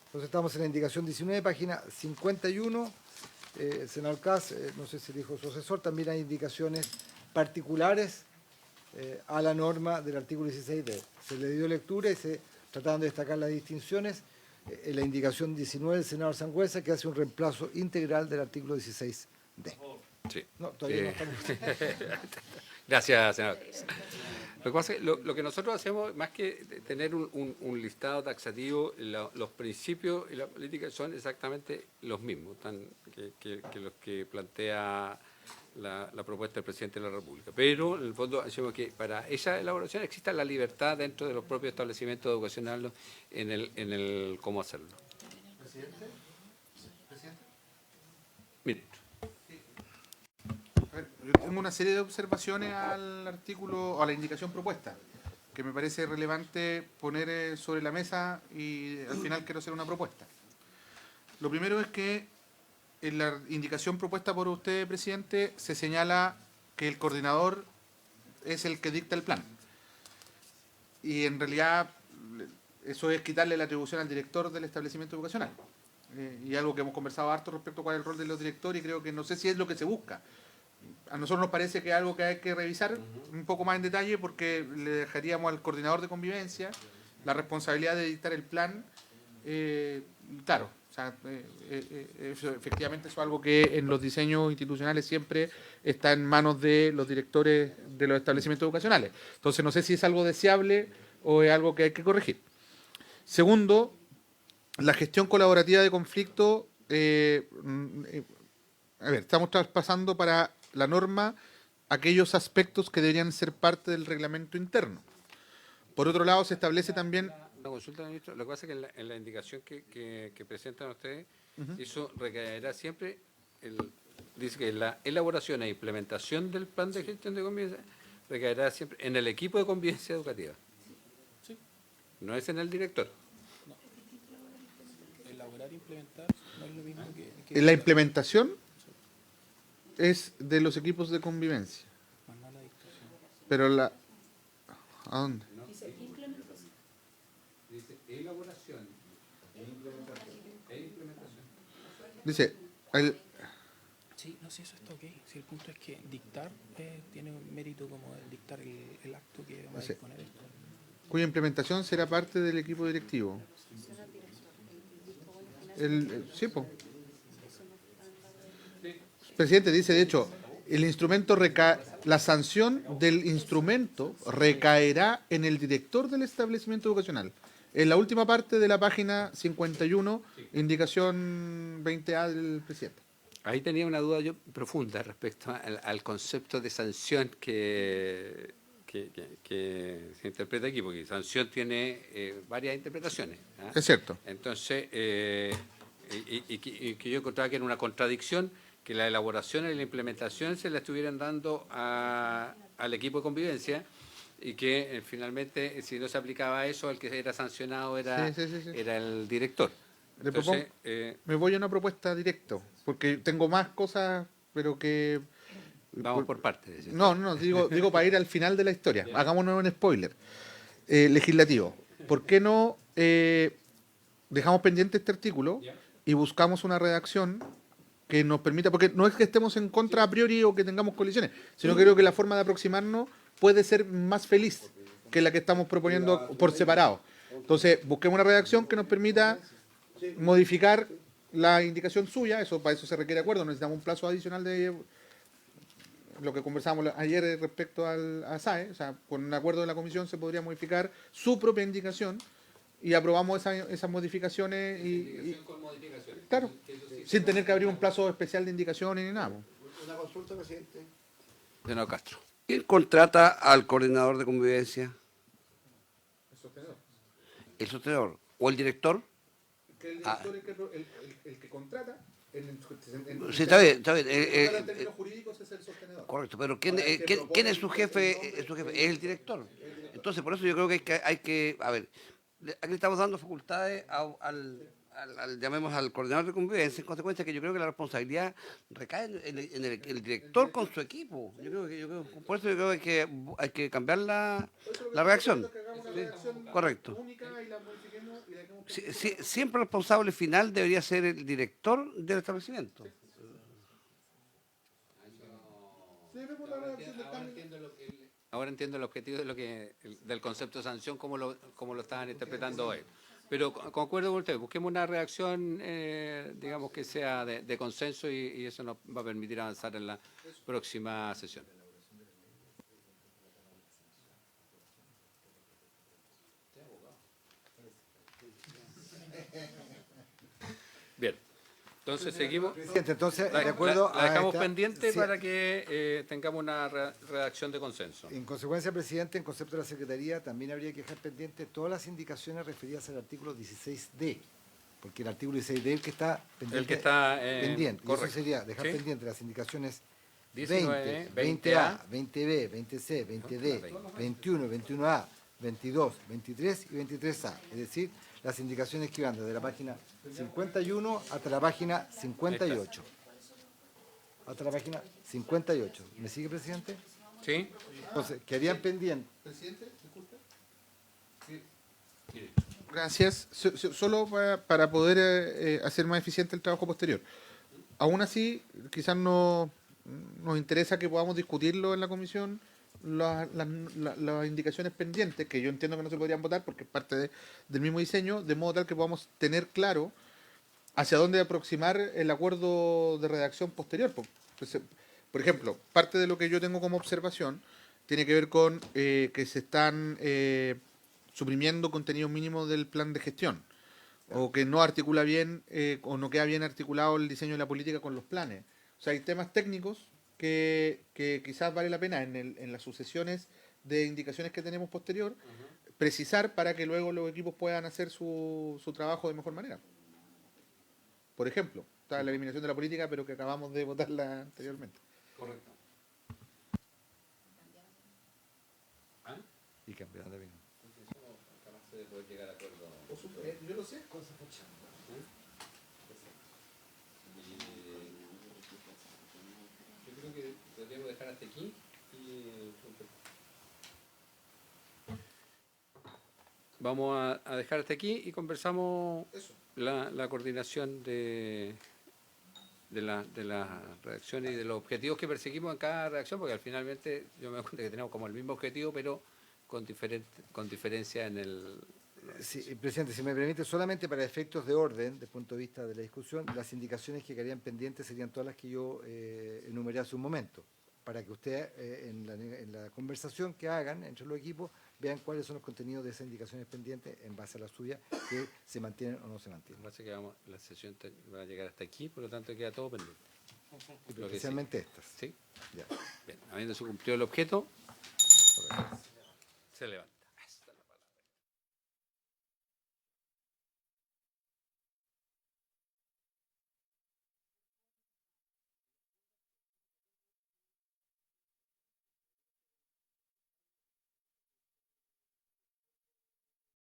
Entonces estamos en la indicación 19, página 51. Senador Kass, no sé si dijo su asesor, también hay indicaciones particulares a la norma del artículo 16D. Se le dio lectura y se trataron de destacar las distinciones. En la indicación 19 del senador Sangüesa, que hace un reemplazo integral del artículo 16D. Sí. No, todavía no estamos. Gracias, senador. Lo que pasa es que lo que nosotros hacemos, más que tener un listado taxativo, los principios y la política son exactamente los mismos que los que plantea la propuesta del presidente de la República. Pero, en el fondo, hacemos que para esa elaboración exista la libertad dentro de los propios establecimientos educacionales en el cómo hacerlo. ¿Presidente? Ministro. A ver, yo tengo una serie de observaciones al artículo o a la indicación propuesta que me parece relevante poner sobre la mesa y al final quiero hacer una propuesta. Lo primero es que en la indicación propuesta por usted, presidente, se señala que el coordinador es el que dicta el plan. Y en realidad eso es quitarle la atribución al director del establecimiento educacional. Y algo que hemos conversado harto respecto a cuál es el rol de los directores y creo que no sé si es lo que se busca. A nosotros nos parece que es algo que hay que revisar un poco más en detalle porque le dejaríamos al coordinador de convivencia la responsabilidad de dictar el plan. Claro, o sea, efectivamente eso es algo que en los diseños institucionales siempre está en manos de los directores de los establecimientos educacionales. Entonces no sé si es algo deseable o es algo que hay que corregir. Segundo, la gestión colaborativa de conflicto. A ver, estamos traspasando para la norma aquellos aspectos que deberían ser parte del reglamento interno. Por otro lado, se establece también... Una consulta, ministro. Lo que pasa es que en la indicación que presentan ustedes, eso recaerá siempre, dice que la elaboración e implementación del plan de gestión de convivencia recaerá siempre en el equipo de convivencia educativa. Sí. No es en el director. Elaborar e implementar no es lo mismo que La implementación es de los equipos de convivencia. mandar la discusión. Pero la... ¿A dónde? Dice elaboración e implementación. Dice... Sí, no sé, eso está ok. Si el punto es que dictar tiene un mérito como el dictar el acto que va a Sí. disponer esto. cuya implementación será parte del equipo directivo. Sí, po. Presidente dice, de hecho, el instrumento la sanción del instrumento recaerá en el director del establecimiento educacional. En la última parte de la página 51, indicación 20A del presidente. Ahí tenía una duda yo profunda respecto al concepto de sanción que se interpreta aquí, porque sanción tiene varias interpretaciones. ¿Ah? Es cierto. Entonces, y que yo encontraba que era una contradicción que la elaboración y la implementación se la estuvieran dando al equipo de convivencia y que finalmente, si no se aplicaba eso, el que era sancionado era, Sí. era el director. Le Entonces, me voy a una propuesta directa, porque tengo más cosas, pero que... vamos por partes. No, digo para ir al final de la historia. Hagámonos un spoiler. Legislativo. ¿Por qué no dejamos pendiente este artículo y buscamos una redacción que nos permita, porque no es que estemos en contra a priori o que tengamos colisiones, sino que creo que la forma de aproximarnos puede ser más feliz que la que estamos proponiendo por separado. Entonces, busquemos una redacción que nos permita modificar la indicación suya, para eso se requiere acuerdo, necesitamos un plazo adicional de lo que conversamos ayer respecto a SAE, o sea, con un acuerdo de la comisión se podría modificar su propia indicación y aprobamos esas modificaciones claro, sin tener que abrir un plazo especial de indicaciones ni nada. Una consulta, presidente. Senador Castro. ¿Quién contrata al coordinador de convivencia? El sostenedor. ¿O el director? Que el Ah. director es el que contrata. Sí, está bien, está bien. En términos jurídicos es el sostenedor. Correcto, pero Ahora, el que ¿quién propone es su el jefe? nombre Es su jefe, es es el director. Entonces, por eso yo creo que hay que a ver, aquí le estamos dando facultades llamemos al coordinador de convivencia, en consecuencia que yo creo que la responsabilidad recae en el director con su equipo. Por eso yo creo que hay que cambiar la reacción. Correcto. Siempre el responsable final debería ser el director del establecimiento. Ahora entiendo el objetivo del concepto de sanción, como lo estaban interpretando hoy. Pero concuerdo con usted, busquemos una reacción, digamos, que sea de consenso y eso nos va a permitir avanzar en la próxima sesión. Bien, entonces seguimos. Presidente, entonces, de La acuerdo la dejamos esta- pendiente sí, para que tengamos una redacción de consenso. En consecuencia, presidente, en concepto de la Secretaría, también habría que dejar pendiente todas las indicaciones referidas al artículo 16D, porque el artículo 16D es el que está pendiente. El que está, pendiente. Y eso correcto. sería dejar ¿Sí? pendiente las indicaciones 19, 20, 20A, 20B, 20C, 20D, 21, 21A, 22, 23 y 23A. Es decir, las indicaciones que van desde la página 51 hasta la página 58. Hasta la página 58. ¿Me sigue, presidente? ¿Sí? Entonces, quedarían pendientes. Presidente, disculpe. Gracias. Solo para poder hacer más eficiente el trabajo posterior. Aún así, quizás nos interesa que podamos discutirlo en la comisión, las indicaciones pendientes, que yo entiendo que no se podrían votar porque es parte del mismo diseño, de modo tal que podamos tener claro hacia dónde aproximar el acuerdo de redacción posterior. Por ejemplo, parte de lo que yo tengo como observación tiene que ver con que se están suprimiendo contenidos mínimos del plan de gestión, o que no articula bien o no queda bien articulado el diseño de la política con los planes. O sea, hay temas técnicos que quizás vale la pena en las sucesiones de indicaciones que tenemos posterior, precisar para que luego los equipos puedan hacer su trabajo de mejor manera. Por ejemplo, está la eliminación de la política, pero que acabamos de votarla anteriormente. Correcto. Y campeón también. Yo lo sé. Yo creo que podríamos dejar hasta aquí. Vamos a dejar hasta aquí y conversamos la coordinación de las redacciones y de los objetivos que perseguimos en cada redacción, porque al finalmente yo me doy cuenta que tenemos como el mismo objetivo, pero con diferencia en el... Sí, presidente, si me permite, solamente para efectos de orden, desde el punto de vista de la discusión, las indicaciones que quedarían pendientes serían todas las que yo enumeré hace un momento, para que usted en la conversación que hagan entre los equipos vean cuáles son los contenidos de esas indicaciones pendientes en base a la suya, que se mantienen o no se mantienen. Parece que la sesión va a llegar hasta aquí, por lo tanto queda todo pendiente. Lo que Especialmente estas. sí. Ya. Bien, habiéndose cumplido el objeto, se levanta.